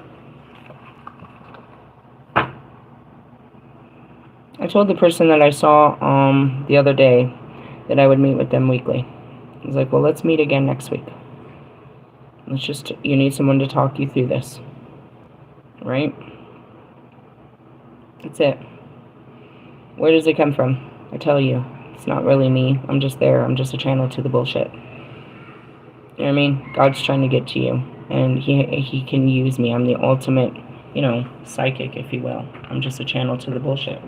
I told the person that I saw the other day that I would meet with them weekly. I was like, well, let's meet again next week. You need someone to talk you through this. Right? That's it. Where does it come from? I tell you. It's not really me. I'm just there. I'm just a channel to the bullshit. You know what I mean? God's trying to get to you. And he can use me. I'm the ultimate, psychic, if you will. I'm just a channel to the bullshit.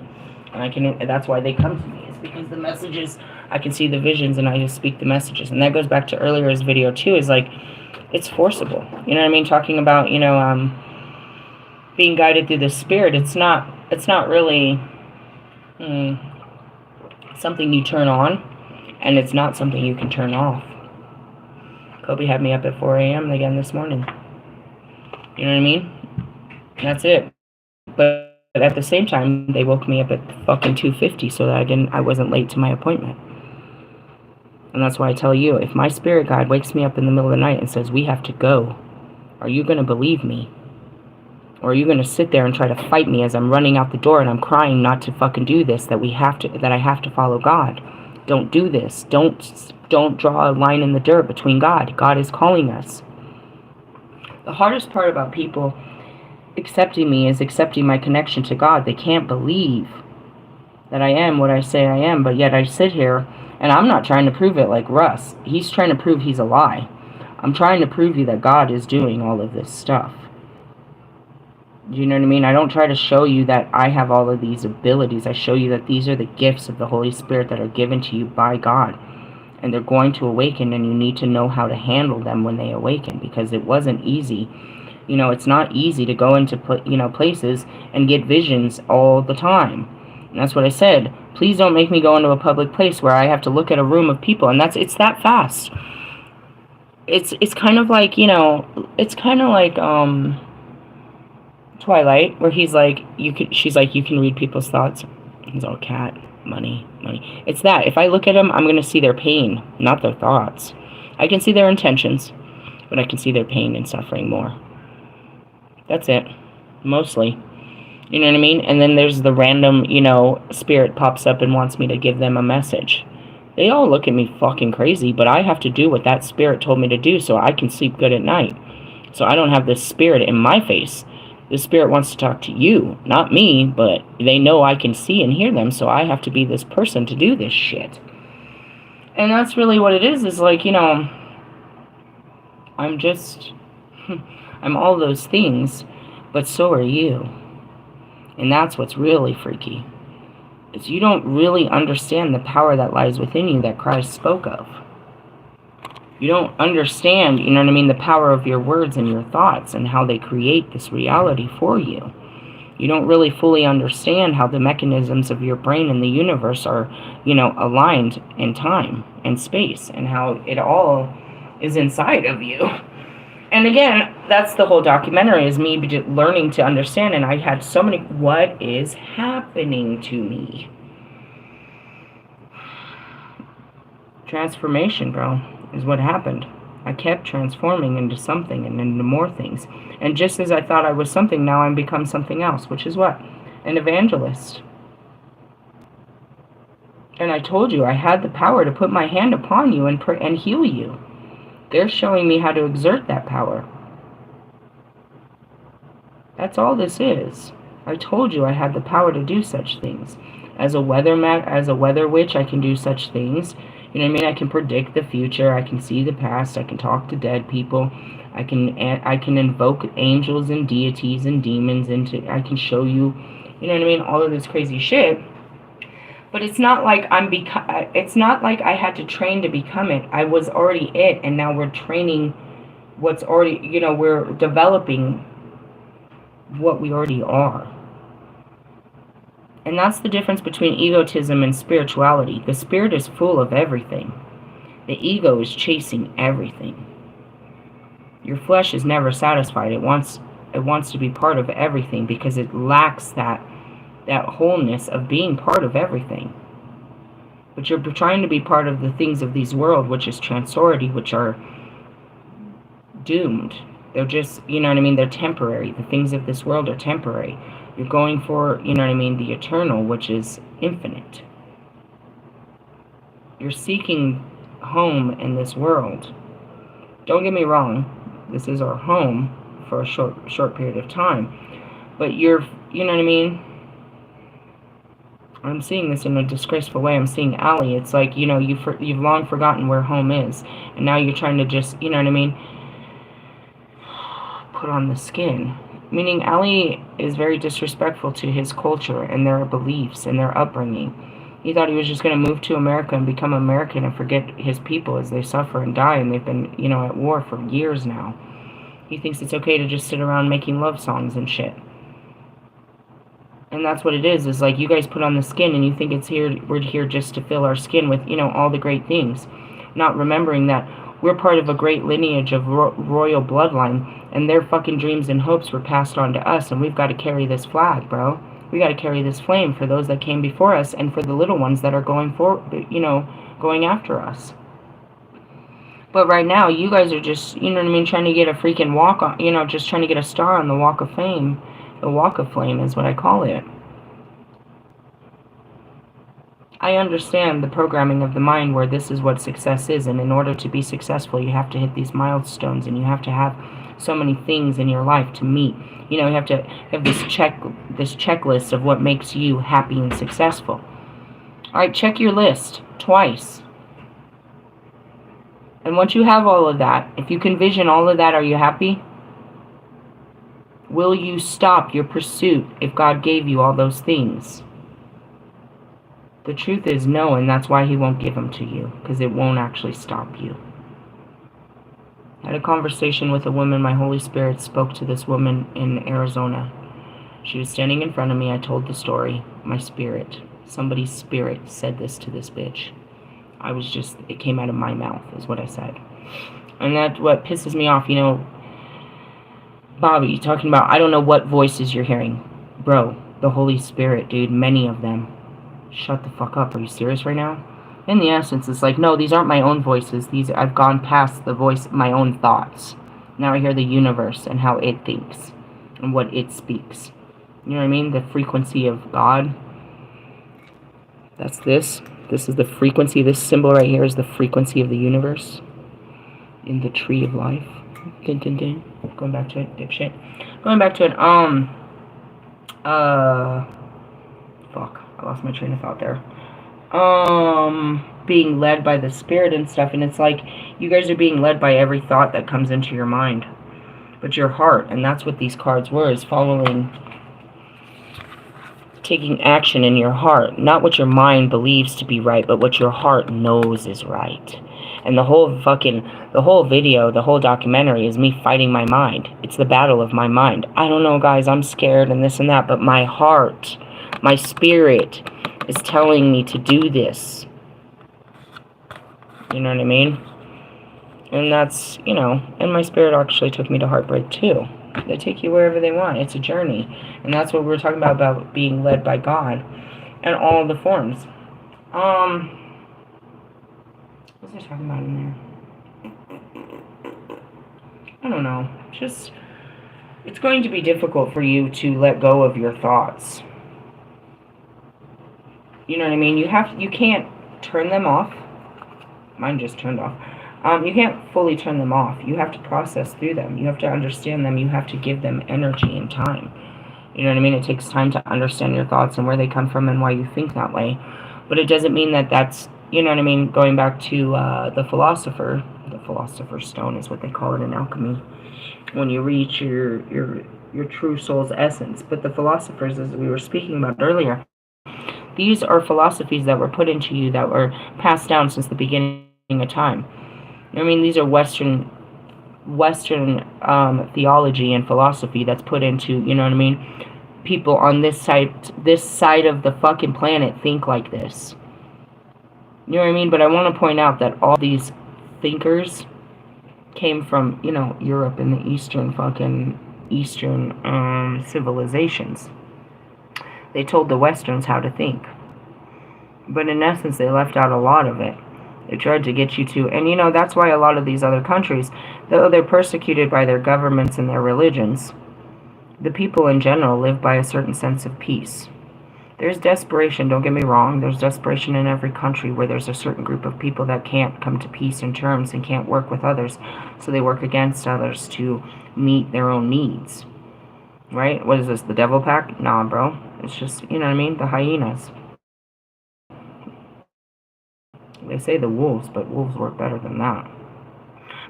And that's why they come to me. It's because the messages, I can see the visions and I just speak the messages. And that goes back to earlier's video too, is like, it's forcible. You know what I mean? Talking about, being guided through the spirit. It's not really something you turn on, and it's not something you can turn off. Kobe had me up at 4 a.m. again this morning. You know what I mean? And that's it. But at the same time, they woke me up at fucking 2:50 so that I wasn't late to my appointment. And that's why I tell you, if my spirit guide wakes me up in the middle of the night and says, we have to go, are you going to believe me? Or are you going to sit there and try to fight me as I'm running out the door and I'm crying not to fucking do this, that I have to follow God? Don't do this. Don't draw a line in the dirt between God. God is calling us. The hardest part about people accepting me is accepting my connection to God. They can't believe that I am what I say I am, but yet I sit here and I'm not trying to prove it like Russ. He's trying to prove he's a lie. I'm trying to prove you that God is doing all of this stuff. Do you know what I mean? I don't try to show you that I have all of these abilities. I show you that these are the gifts of the Holy Spirit that are given to you by God. And they're going to awaken, and you need to know how to handle them when they awaken, because it wasn't easy. You know, it's not easy to go into places and get visions all the time. And that's what I said. Please don't make me go into a public place where I have to look at a room of people, and it's that fast. It's kind of like, it's kind of like Twilight, where she's like, you can read people's thoughts. He's all, cat, money, money. It's that. If I look at them, I'm going to see their pain, not their thoughts. I can see their intentions, but I can see their pain and suffering more. That's it. Mostly. You know what I mean? And then there's the random, spirit pops up and wants me to give them a message. They all look at me fucking crazy, but I have to do what that spirit told me to do so I can sleep good at night. So I don't have this spirit in my face. The spirit wants to talk to you, not me, but they know I can see and hear them, so I have to be this person to do this shit. And that's really what it is like, I'm just, I'm all those things, but so are you. And that's what's really freaky, is you don't really understand the power that lies within you that Christ spoke of. You don't understand, the power of your words and your thoughts and how they create this reality for you. You don't really fully understand how the mechanisms of your brain and the universe are, aligned in time and space, and how it all is inside of you. And again, that's the whole documentary, is me learning to understand, and I had so many, what is happening to me? Transformation, bro, is what happened. I kept transforming into something and into more things. And just as I thought I was something, now I'm become something else, which is what? An evangelist. And I told you I had the power to put my hand upon you and heal you. They're showing me how to exert that power. That's all this is. I told you I had the power to do such things. As a weather witch, I can do such things. You know what I mean? I can predict the future. I can see the past. I can talk to dead people. I can invoke angels and deities and demons I can show you, you know what I mean? All of this crazy shit. But it's not like it's not like I had to train to become it. I was already it, and now we're training what's already, we're developing what we already are. And that's the difference between egotism and spirituality. The spirit is full of everything. The ego is chasing everything. Your flesh is never satisfied. It wants to be part of everything because it lacks that wholeness of being part of everything. But you're trying to be part of the things of this world, which is transority, which are doomed. They're just, they're temporary. The things of this world are temporary. You're going for, the eternal, which is infinite. You're seeking home in this world. Don't get me wrong. This is our home for a short period of time. But I'm seeing this in a disgraceful way. I'm seeing Allie. It's like, you've long forgotten where home is. And now you're trying to just, put on the skin. Meaning Allie is very disrespectful to his culture and their beliefs and their upbringing. He thought he was just going to move to America and become American and forget his people as they suffer and die, and they've been, at war for years now. He thinks it's okay to just sit around making love songs and shit. And that's what it is like you guys put on the skin and you think we're here just to fill our skin with, all the great things. Not remembering that we're part of a great lineage of royal bloodline, and their fucking dreams and hopes were passed on to us, and we've got to carry this flag, bro. We got to carry this flame for those that came before us and for the little ones that are going after us. But right now, you guys are just, trying to get a freaking walk on, just trying to get a star on the Walk of Fame. The Walk of Flame is what I call it. I understand the programming of the mind where this is what success is, and in order to be successful, you have to hit these milestones, and you have to have so many things in your life to meet. You have to have this checklist of what makes you happy and successful. All right, check your list twice. And once you have all of that, if you can vision all of that, are you happy? Will you stop your pursuit if God gave you all those things? The truth is no, and that's why he won't give them to you, because it won't actually stop you. I had a conversation with a woman. My Holy Spirit spoke to this woman in Arizona. She was standing in front of me. I told the story. My spirit, somebody's spirit said this to this bitch. It came out of my mouth, is what I said. And that's what pisses me off. You know, Bobby, talking about, I don't know what voices you're hearing. Bro, the Holy Spirit, dude, many of them. Shut the fuck up. Are you serious right now? In the essence, it's like, no, these aren't my own voices. I've gone past the voice, my own thoughts. Now I hear the universe and how it thinks and what it speaks. You know what I mean? The frequency of God. That's this. This is the frequency. This symbol right here is the frequency of the universe. In the tree of life. Dun, dun, dun. Going back to it, dipshit. Going back to it, fuck, I lost my train of thought there. Being led by the spirit and stuff, and it's like, you guys are being led by every thought that comes into your mind. But your heart, and that's what these cards were, is taking action in your heart. Not what your mind believes to be right, but what your heart knows is right. And the whole video, the whole documentary is me fighting my mind. It's the battle of my mind. I don't know, guys, I'm scared and this and that, but my heart, my spirit is telling me to do this. You know what I mean? And that's, you know, and my spirit actually took me to heartbreak too. They take you wherever they want. It's a journey. And that's what we're talking about being led by God and all the forms. What was I talking about in there? I don't know. Just, it's going to be difficult for you to let go of your thoughts. You know what I mean? You can't turn them off. Mine just turned off. You can't fully turn them off. You have to process through them. You have to understand them. You have to give them energy and time. You know what I mean? It takes time to understand your thoughts and where they come from and why you think that way. But it doesn't mean that that's, you know what I mean, going back to the philosopher's stone is what they call it in alchemy, when you reach your true soul's essence. But the philosophers, as we were speaking about earlier, these are philosophies that were put into you, that were passed down since the beginning of time. I mean, these are Western theology and philosophy that's put into, you know what I mean? People on this side of the fucking planet think like this. You know what I mean? But I want to point out that all these thinkers came from, you know, Europe and the Eastern civilizations. They told the Westerns how to think. But in essence, they left out a lot of it. They tried to get you to, and you know, that's why a lot of these other countries, though they're persecuted by their governments and their religions, the people in general live by a certain sense of peace. There's desperation, don't get me wrong, there's desperation in every country where there's a certain group of people that can't come to peace and terms and can't work with others, so they work against others to meet their own needs. Right? What is this, the devil pack? Nah, bro. It's just, you know what I mean, the hyenas. They say the wolves, but wolves work better than that.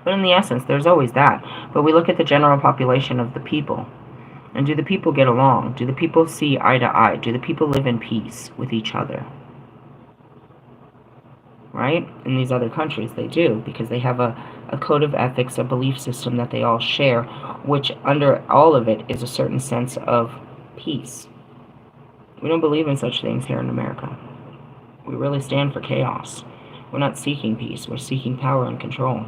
But in the essence, there's always that. But we look at the general population of the people. And do the people get along? Do the people see eye to eye? Do the people live in peace with each other? Right? In these other countries, they do, because they have a code of ethics, a belief system that they all share, which under all of it is a certain sense of peace. We don't believe in such things here in America. We really stand for chaos. We're not seeking peace. We're seeking power and control.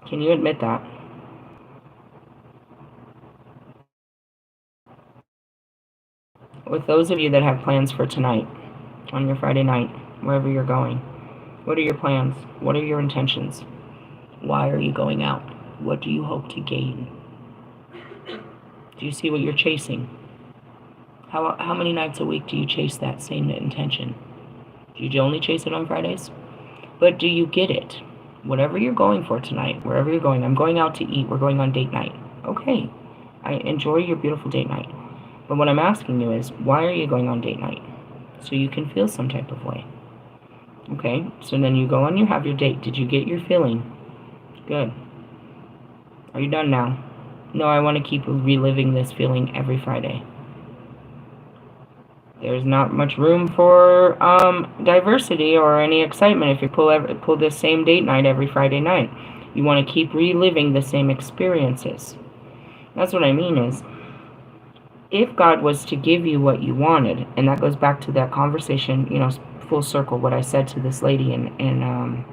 Can you admit that? With those of you that have plans for tonight, on your Friday night, wherever you're going, what are your plans? What are your intentions? Why are you going out? What do you hope to gain? Do you see what you're chasing? How many nights a week do you chase that same intention? Do you only chase it on Fridays? But do you get it? Whatever you're going for tonight, wherever you're going, I'm going out to eat, we're going on date night. Okay, I enjoy your beautiful date night. But what I'm asking you is, why are you going on date night? So you can feel some type of way. Okay, so then you go and you have your date. Did you get your feeling? Good. Are you done now? No, I want to keep reliving this feeling every Friday. There's not much room for diversity or any excitement if you pull this same date night every Friday night. You want to keep reliving the same experiences. That's what I mean is, if God was to give you what you wanted, and that goes back to that conversation, full circle, what I said to this lady in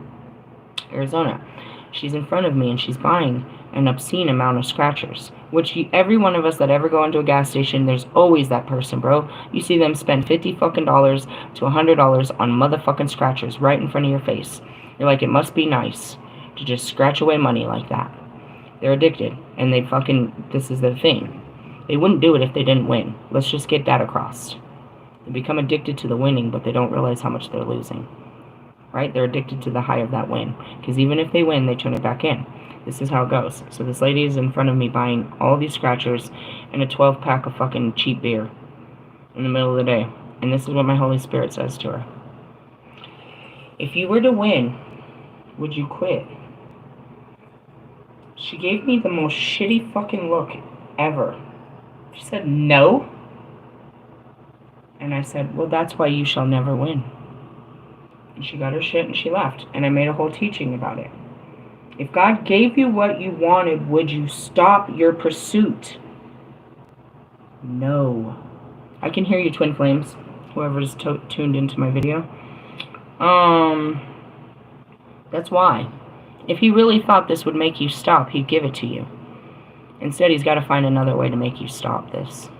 Arizona. She's in front of me and she's buying an obscene amount of scratchers, which every one of us that ever go into a gas station, there's always that person, bro. You see them spend $50 fucking dollars to $100 on motherfucking scratchers right in front of your face. You're like, it must be nice to just scratch away money like that. They're addicted, and this is their thing. They wouldn't do it if they didn't win. Let's just get that across. They become addicted to the winning, but they don't realize how much they're losing. Right? They're addicted to the high of that win. Because even if they win, they turn it back in. This is how it goes. So this lady is in front of me buying all these scratchers and a 12-pack of fucking cheap beer in the middle of the day. And this is what my Holy Spirit says to her. If you were to win, would you quit? She gave me the most shitty fucking look ever. She said, no. And I said, well, that's why you shall never win. And she got her shit and she left. And I made a whole teaching about it. If God gave you what you wanted, would you stop your pursuit? No. I can hear you, Twin Flames, whoever's tuned into my video. That's why. If he really thought this would make you stop, he'd give it to you. Instead, he's got to find another way to make you stop this.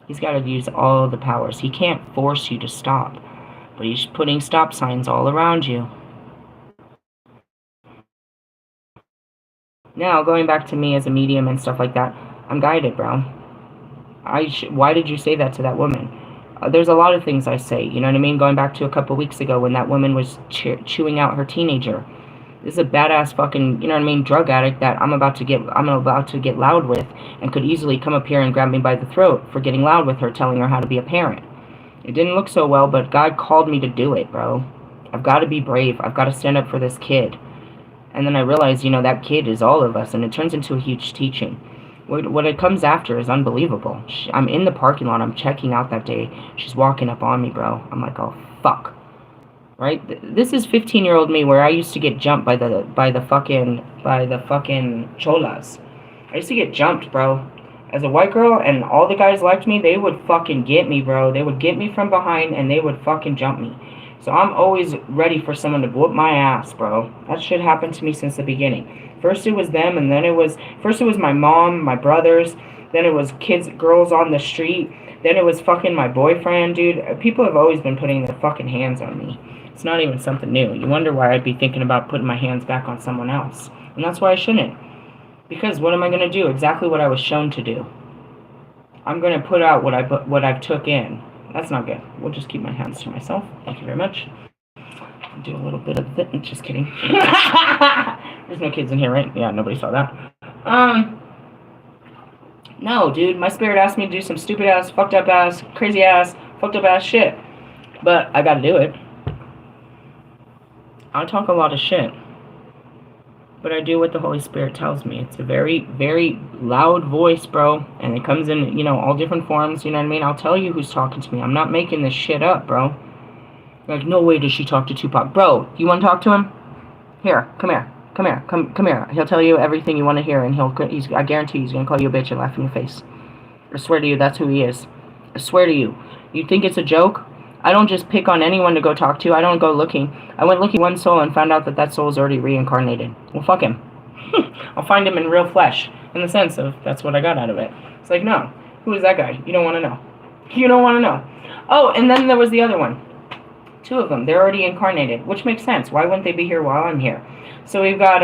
He's got to use all the powers. He can't force you to stop, but he's putting stop signs all around you. Now, going back to me as a medium and stuff like that, I'm guided, bro. Why did you say that to that woman? There's a lot of things I say, you know what I mean? Going back to a couple weeks ago when that woman was chewing out her teenager. This is a badass fucking, you know what I mean, drug addict that I'm about to get loud with, and could easily come up here and grab me by the throat for getting loud with her, telling her how to be a parent. It didn't look so well, but God called me to do it, bro. I've got to be brave. I've got to stand up for this kid. And then I realized, that kid is all of us, and it turns into a huge teaching. What it comes after is unbelievable. I'm in the parking lot. I'm checking out that day. She's walking up on me, bro. I'm like, oh, fuck. Right? This is 15-year-old me, where I used to get jumped by the fucking cholas. I used to get jumped, bro. As a white girl, and all the guys liked me, they would fucking get me, bro. They would get me from behind, and they would fucking jump me. So I'm always ready for someone to whoop my ass, bro. That shit happened to me since the beginning. First it was them, and then it was my mom, my brothers. Then it was girls on the street. Then it was fucking my boyfriend, dude. People have always been putting their fucking hands on me. It's not even something new. You wonder why I'd be thinking about putting my hands back on someone else. And that's why I shouldn't. Because what am I going to do? Exactly what I was shown to do. I'm going to put out what I've took in. That's not good. We'll just keep my hands to myself. Thank you very much. I'll do a little bit of it. Just kidding. There's no kids in here, right? Yeah, nobody saw that. No, dude. My spirit asked me to do some stupid ass, fucked up ass, crazy ass, fucked up ass shit. But I gotta do it. I talk a lot of shit. But I do what the Holy Spirit tells me. It's a very, very loud voice, bro. And it comes in, all different forms, you know what I mean? I'll tell you who's talking to me. I'm not making this shit up, bro. Like, no way does she talk to Tupac. Bro, you want to talk to him? Here, come here. Come here. He'll tell you everything you want to hear, and I guarantee he's going to call you a bitch and laugh in your face. I swear to you, that's who he is. I swear to you. You think it's a joke? I don't just pick on anyone to go talk to. I don't go looking. I went looking one soul and found out that soul is already reincarnated. Well, fuck him. I'll find him in real flesh. In the sense of, that's what I got out of it. It's like, no. Who is that guy? You don't want to know. You don't want to know. Oh, and then there was the other one. 2 of them. They're already incarnated. Which makes sense. Why wouldn't they be here while I'm here? So we've got,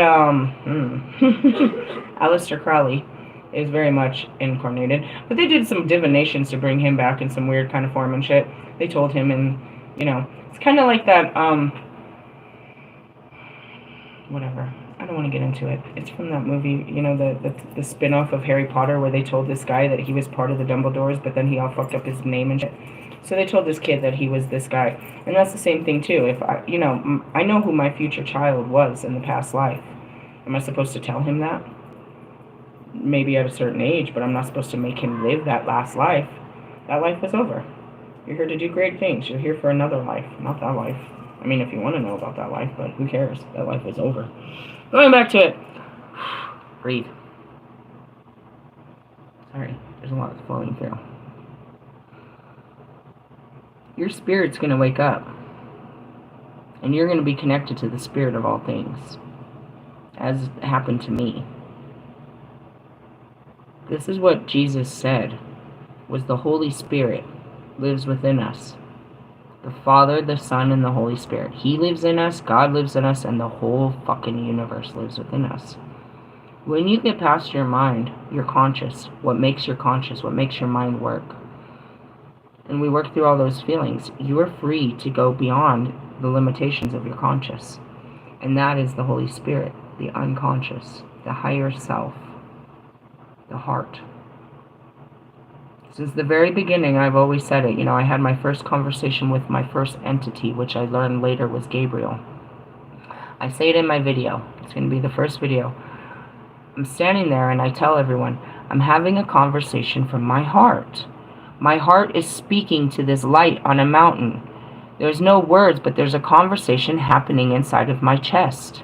Aleister Crowley is very much incarnated. But they did some divinations to bring him back in some weird kind of form and shit. They told him, and, it's kind of like that, whatever. I don't want to get into it. It's from that movie, the spin-off of Harry Potter, where they told this guy that he was part of the Dumbledores, but then he all fucked up his name and shit. So they told this kid that he was this guy. And that's the same thing, too. If I know who my future child was in the past life. Am I supposed to tell him that? maybe at a certain age, but I'm not supposed to make him live that last life. That life is over. You're here to do great things. You're here for another life, not that life. I mean, if you want to know about that life, but who cares? That life is over. Going back to it. Breathe. Sorry, there's a lot flowing through. Your spirit's going to wake up. And you're going to be connected to the spirit of all things. As happened to me. This is what Jesus said. Was the Holy Spirit lives within us. The Father, the Son, and the Holy Spirit. He lives in us, God lives in us, and the whole fucking universe lives within us. When you get past your mind, you're conscious. What makes your conscious? What makes your mind work? And we work through all those feelings. You are free to go beyond the limitations of your conscious. And that is the Holy Spirit, the unconscious, the higher self, the heart. Since the very beginning, I've always said it. You know, I had my first conversation with my first entity, which I learned later was Gabriel. I say it in my video. It's going to be the first video. I'm standing there and I tell everyone, I'm having a conversation from my heart. My heart is speaking to this light on a mountain. There's no words, but there's a conversation happening inside of my chest.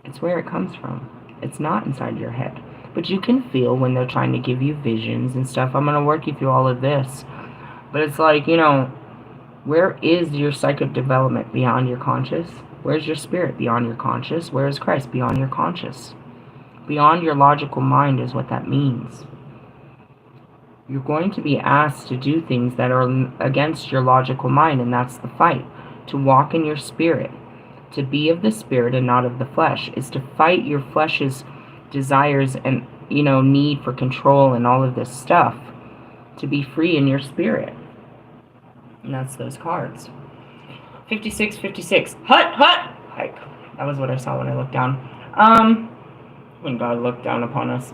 It's where it comes from. It's not inside your head. But you can feel when they're trying to give you visions and stuff. I'm going to work you through all of this. But it's like, you know, where is your psychic development beyond your conscious? Where's your spirit beyond your conscious? Where is Christ beyond your conscious? Beyond your logical mind is what that means. You're going to be asked to do things that are against your logical mind, and that's the fight. To walk in your spirit. To be of the spirit and not of the flesh. Is to fight your flesh's desires and, you know, need for control and all of this stuff. To be free in your spirit. And that's those cards. 56, 56. Hut, hut! Hike. That was what I saw when I looked down. When God looked down upon us.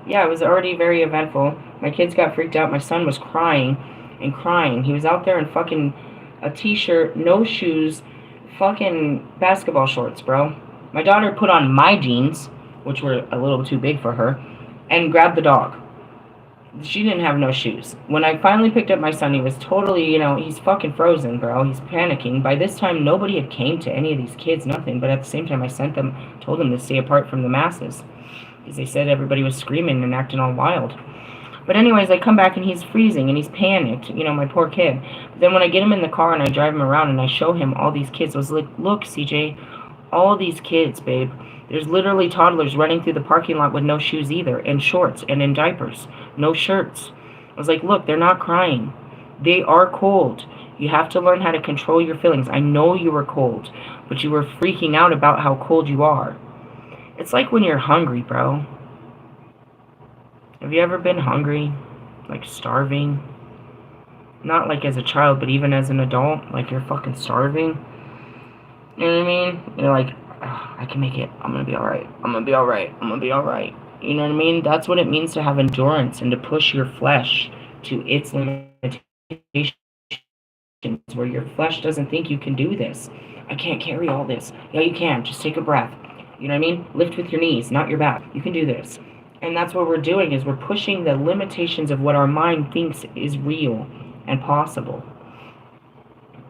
Yeah, it was already very eventful. My kids got freaked out. My son was crying and crying. He was out there in fucking a t-shirt, no shoes, fucking basketball shorts, bro. My daughter put on my jeans, which were a little too big for her, and grabbed the dog. She didn't have no shoes. When I finally picked up my son, he was totally, you know, he's fucking frozen, bro. He's panicking. By this time, nobody had came to any of these kids, nothing. But at the same time, I told them to stay apart from the masses. Because they said everybody was screaming and acting all wild. But anyways, I come back and he's freezing and he's panicked. You know, my poor kid. But then when I get him in the car and I drive him around and I show him all these kids, I was like, look, CJ, all these kids, babe. There's literally toddlers running through the parking lot with no shoes either, in shorts and in diapers, no shirts. I was like, look, they're not crying. They are cold. You have to learn how to control your feelings. I know you were cold, but you were freaking out about how cold you are. It's like when you're hungry, bro. Have you ever been hungry? Like starving? Not like as a child, but even as an adult, like you're fucking starving. You know what I mean? You're like, I can make it. I'm going to be alright. I'm going to be alright. I'm going to be alright. You know what I mean? That's what it means to have endurance and to push your flesh to its limitations, where your flesh doesn't think you can do this. I can't carry all this. Yeah, you can. Just take a breath. You know what I mean? Lift with your knees, not your back. You can do this. And that's what we're doing, is we're pushing the limitations of what our mind thinks is real and possible.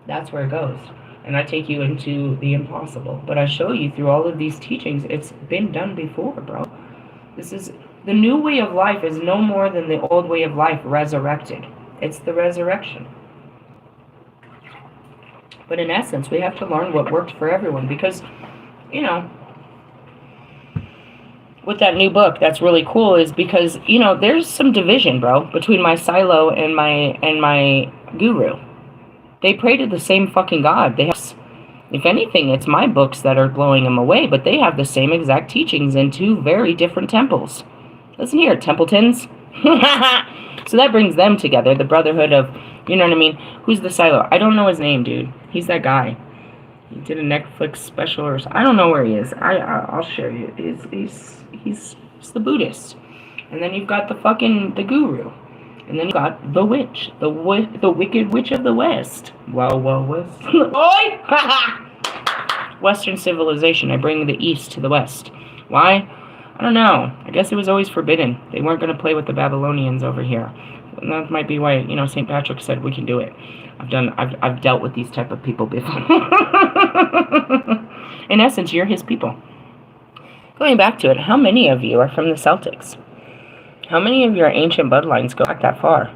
That's where it goes. And I take you into the impossible. But I show you through all of these teachings, it's been done before, bro. This is, the new way of life is no more than the old way of life resurrected. It's the resurrection. But in essence, we have to learn what worked for everyone. Because, you know, with that new book, that's really cool, is because, you know, there's some division, bro, between my silo and my guru. They pray to the same fucking God. They have, if anything, it's my books that are blowing them away, but they have the same exact teachings in two very different temples. Listen here, Templetons. So that brings them together, the brotherhood of, you know what I mean? Who's the silo? I don't know his name, dude. He's that guy. He did a Netflix special, or I don't know where he is. I'll show you. He's the Buddhist. And then you've got the guru. And then you got the witch, the wicked witch of the West. Wild West. Oi! Western civilization. I bring the East to the West. Why? I don't know. I guess it was always forbidden. They weren't going to play with the Babylonians over here. And that might be why, St. Patrick said we can do it. I've dealt with these type of people before. In essence, you're his people. Going back to it, how many of you are from the Celtics? How many of your ancient bloodlines go back that far?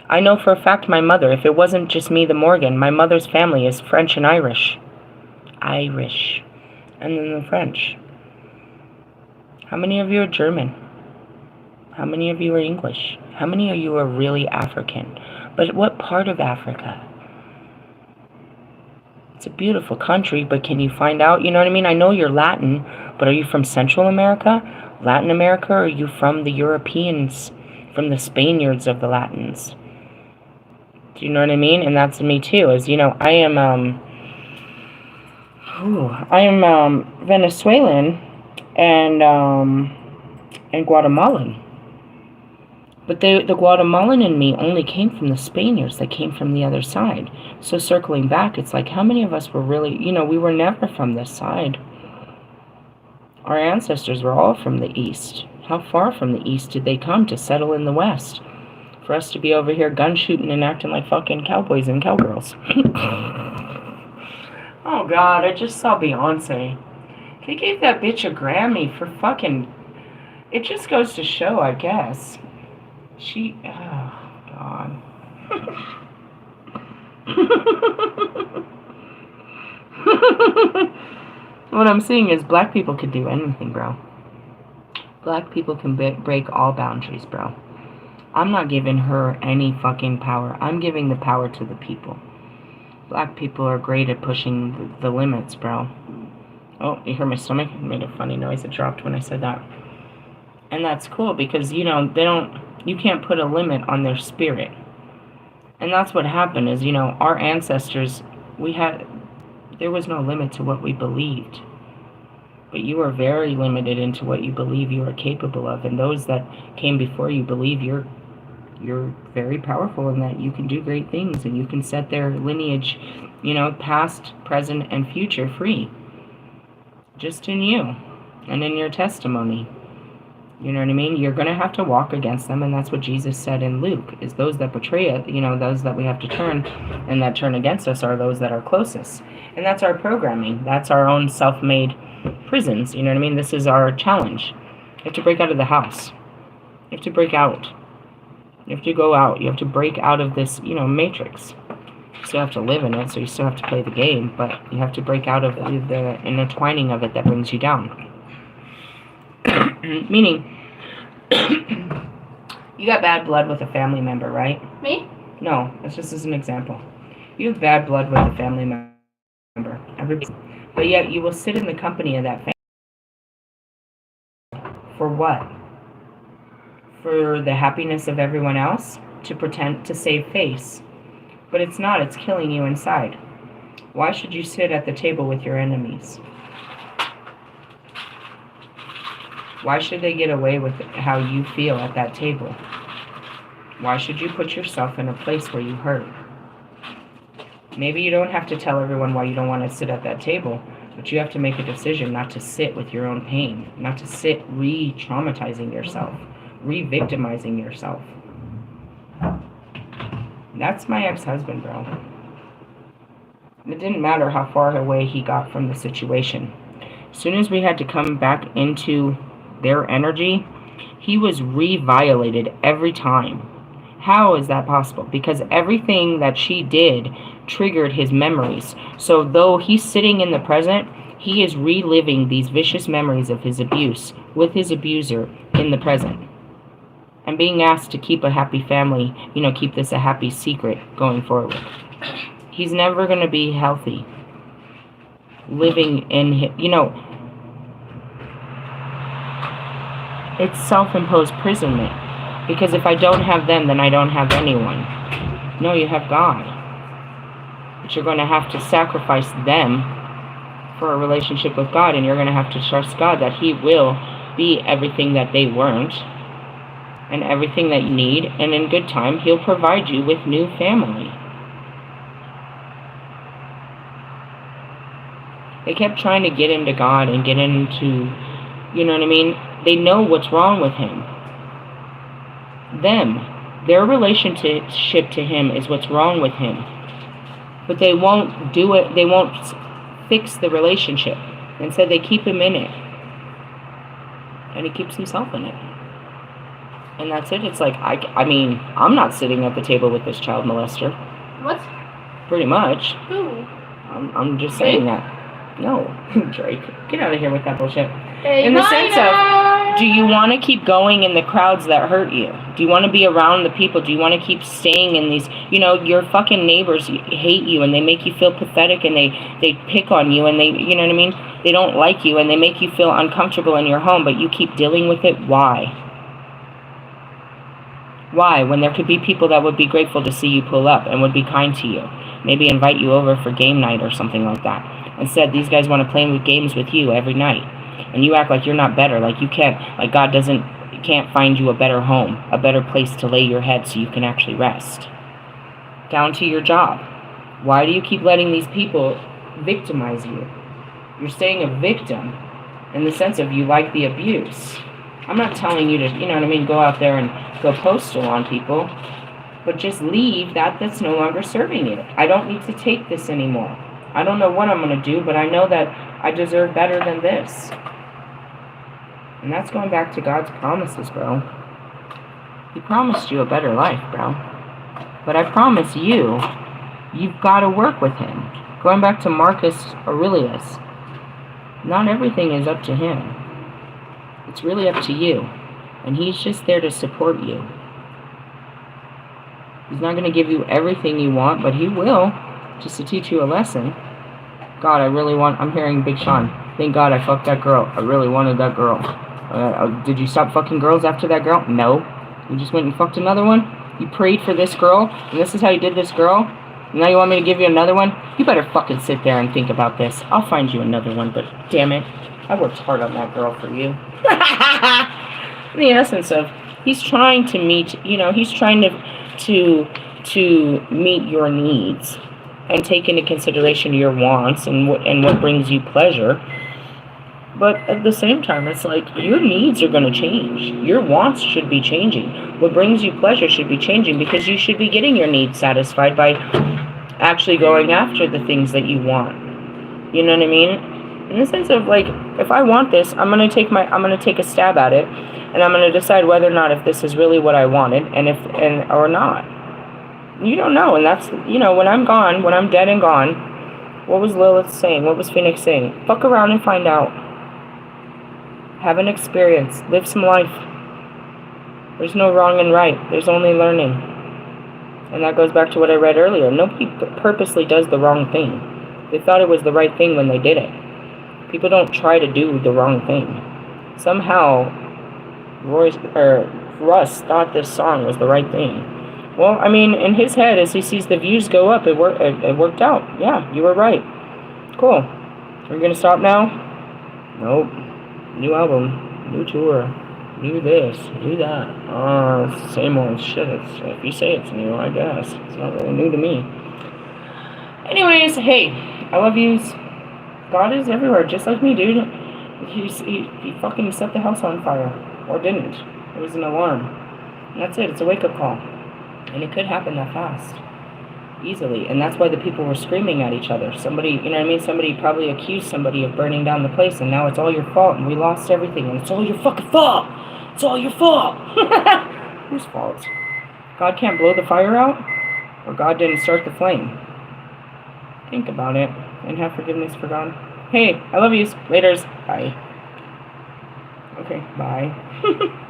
I know for a fact my mother, if it wasn't just me, the Morgan, my mother's family is French and Irish. Irish. And then the French. How many of you are German? How many of you are English? How many of you are really African? But what part of Africa? It's a beautiful country, but can you find out? You know what I mean? I know you're Latin, but are you from Central America, Latin America, or are you from the Europeans, from the Spaniards of the Latins? Do you know what I mean? And that's me too. As you know, I am Venezuelan and Guatemalan. But the Guatemalan in me only came from the Spaniards that came from the other side. So circling back, it's like, how many of us were really, we were never from this side. Our ancestors were all from the East. How far from the East did they come to settle in the West? For us to be over here gun shooting and acting like fucking cowboys and cowgirls. Oh God, I just saw Beyonce. They gave that bitch a Grammy for fucking... It just goes to show, I guess. Oh, God. What I'm saying is black people could do anything, bro. Black people can break all boundaries, bro. I'm not giving her any fucking power. I'm giving the power to the people. Black people are great at pushing the limits, bro. Oh, you heard my stomach? It made a funny noise. It dropped when I said that. And that's cool because, you can't put a limit on their spirit. And that's what happened is, our ancestors, there was no limit to what we believed. But you are very limited into what you believe you are capable of. And those that came before you believe you're very powerful and that you can do great things and you can set their lineage, past, present, and future free. Just in you and in your testimony. You know what I mean? You're going to have to walk against them, and that's what Jesus said in Luke, is those that betray it, those that we have to turn and that turn against us are those that are closest. And that's our programming. That's our own self-made prisons. You know what I mean? This is our challenge. You have to break out of the house. You have to break out. You have to go out. You have to break out of this, matrix. You still have to live in it, so you still have to play the game, but you have to break out of the intertwining of it that brings you down. Meaning, you got bad blood with a family member, right? Me? No, that's just as an example. You have bad blood with a family member. But yet you will sit in the company of that family. For what? For the happiness of everyone else? To pretend to save face. But it's not, it's killing you inside. Why should you sit at the table with your enemies? Why should they get away with how you feel at that table? Why should you put yourself in a place where you hurt? Maybe you don't have to tell everyone why you don't want to sit at that table, but you have to make a decision not to sit with your own pain, not to sit re-traumatizing yourself, re-victimizing yourself. That's my ex-husband, bro. It didn't matter how far away he got from the situation. As soon as we had to come back into their energy, he was re-violated every time. How is that possible? Because everything that she did triggered his memories. So though he's sitting in the present, he is reliving these vicious memories of his abuse with his abuser in the present. And being asked to keep a happy family, keep this a happy secret going forward. He's never going to be healthy. Living in, it's self-imposed imprisonment. Because if I don't have them, then I don't have anyone. No, you have God. But you're going to have to sacrifice them for a relationship with God. And you're going to have to trust God that He will be everything that they weren't. And everything that you need. And in good time, He'll provide you with new family. They kept trying to get into God and get into You know what I mean? They know what's wrong with him. Their relationship to him is what's wrong with him. But they won't do it. They won't fix the relationship. Instead, they keep him in it. And he keeps himself in it. And that's it. It's like, I mean, I'm not sitting at the table with this child molester. What? Pretty much. Who? I'm just saying that. No, Drake. Get out of here with that bullshit. Hey, in the sense of, do you want to keep going in the crowds that hurt you? Do you want to be around the people? Do you want to keep staying in these, your fucking neighbors hate you and they make you feel pathetic and they pick on you and they, you know what I mean? They don't like you and they make you feel uncomfortable in your home, but you keep dealing with it. Why? Why? When there could be people that would be grateful to see you pull up and would be kind to you. Maybe invite you over for game night or something like that. Instead, these guys want to play games with you every night. And you act like you're not better, like you can't, like God can't find you a better home, a better place to lay your head so you can actually rest. Down to your job. Why do you keep letting these people victimize you? You're staying a victim in the sense of you like the abuse. I'm not telling you to, you know what I mean, go out there and go postal on people, but just leave that's no longer serving you. I don't need to take this anymore. I don't know what I'm going to do, but I know that I deserve better than this. And that's going back to God's promises, bro. He promised you a better life, bro. But I promise you, you've got to work with him. Going back to Marcus Aurelius, not everything is up to him. It's really up to you. And he's just there to support you. He's not going to give you everything you want, but he will, just to teach you a lesson. God, I'm hearing Big Sean. Thank God I fucked that girl. I really wanted that girl. Did you stop fucking girls after that girl? No. You just went and fucked another one? You prayed for this girl, and this is how you did this girl? And now you want me to give you another one? You better fucking sit there and think about this. I'll find you another one, but damn it. I worked hard on that girl for you. In the essence of, he's trying to meet, he's trying to meet your needs and take into consideration your wants and what brings you pleasure. But at the same time, it's like your needs are going to change. Your wants should be changing. What brings you pleasure should be changing because you should be getting your needs satisfied by actually going after the things that you want. You know what I mean? In the sense of, like, if I want this, I'm going to take a stab at it, and I'm going to decide whether or not if this is really what I wanted or not. You don't know, and that's, when I'm gone, when I'm dead and gone, what was Lilith saying? What was Phoenix saying? Fuck around and find out. Have an experience. Live some life. There's no wrong and right. There's only learning. And that goes back to what I read earlier. Nobody purposely does the wrong thing. They thought it was the right thing when they did it. People don't try to do the wrong thing. Somehow, Russ thought this song was the right thing. Well, I mean, in his head, as he sees the views go up, it worked out. Yeah, you were right. Cool. Are you going to stop now? Nope. New album, new tour, new this, new that. Same old shit. If you say it's new, I guess. It's not really new to me. Anyways, hey, I love yous. God is everywhere, just like me, dude. He fucking set the house on fire. Or didn't. It was an alarm. And that's it. It's a wake-up call. And it could happen that fast. Easily. And that's why the people were screaming at each other. Somebody, you know what I mean? Somebody probably accused somebody of burning down the place, and now it's all your fault, and we lost everything, and it's all your fucking fault! It's all your fault! Whose fault? God can't blow the fire out? Or God didn't start the flame? Think about it, and have forgiveness for God. Hey, I love yous. Laters. Bye. Okay, bye.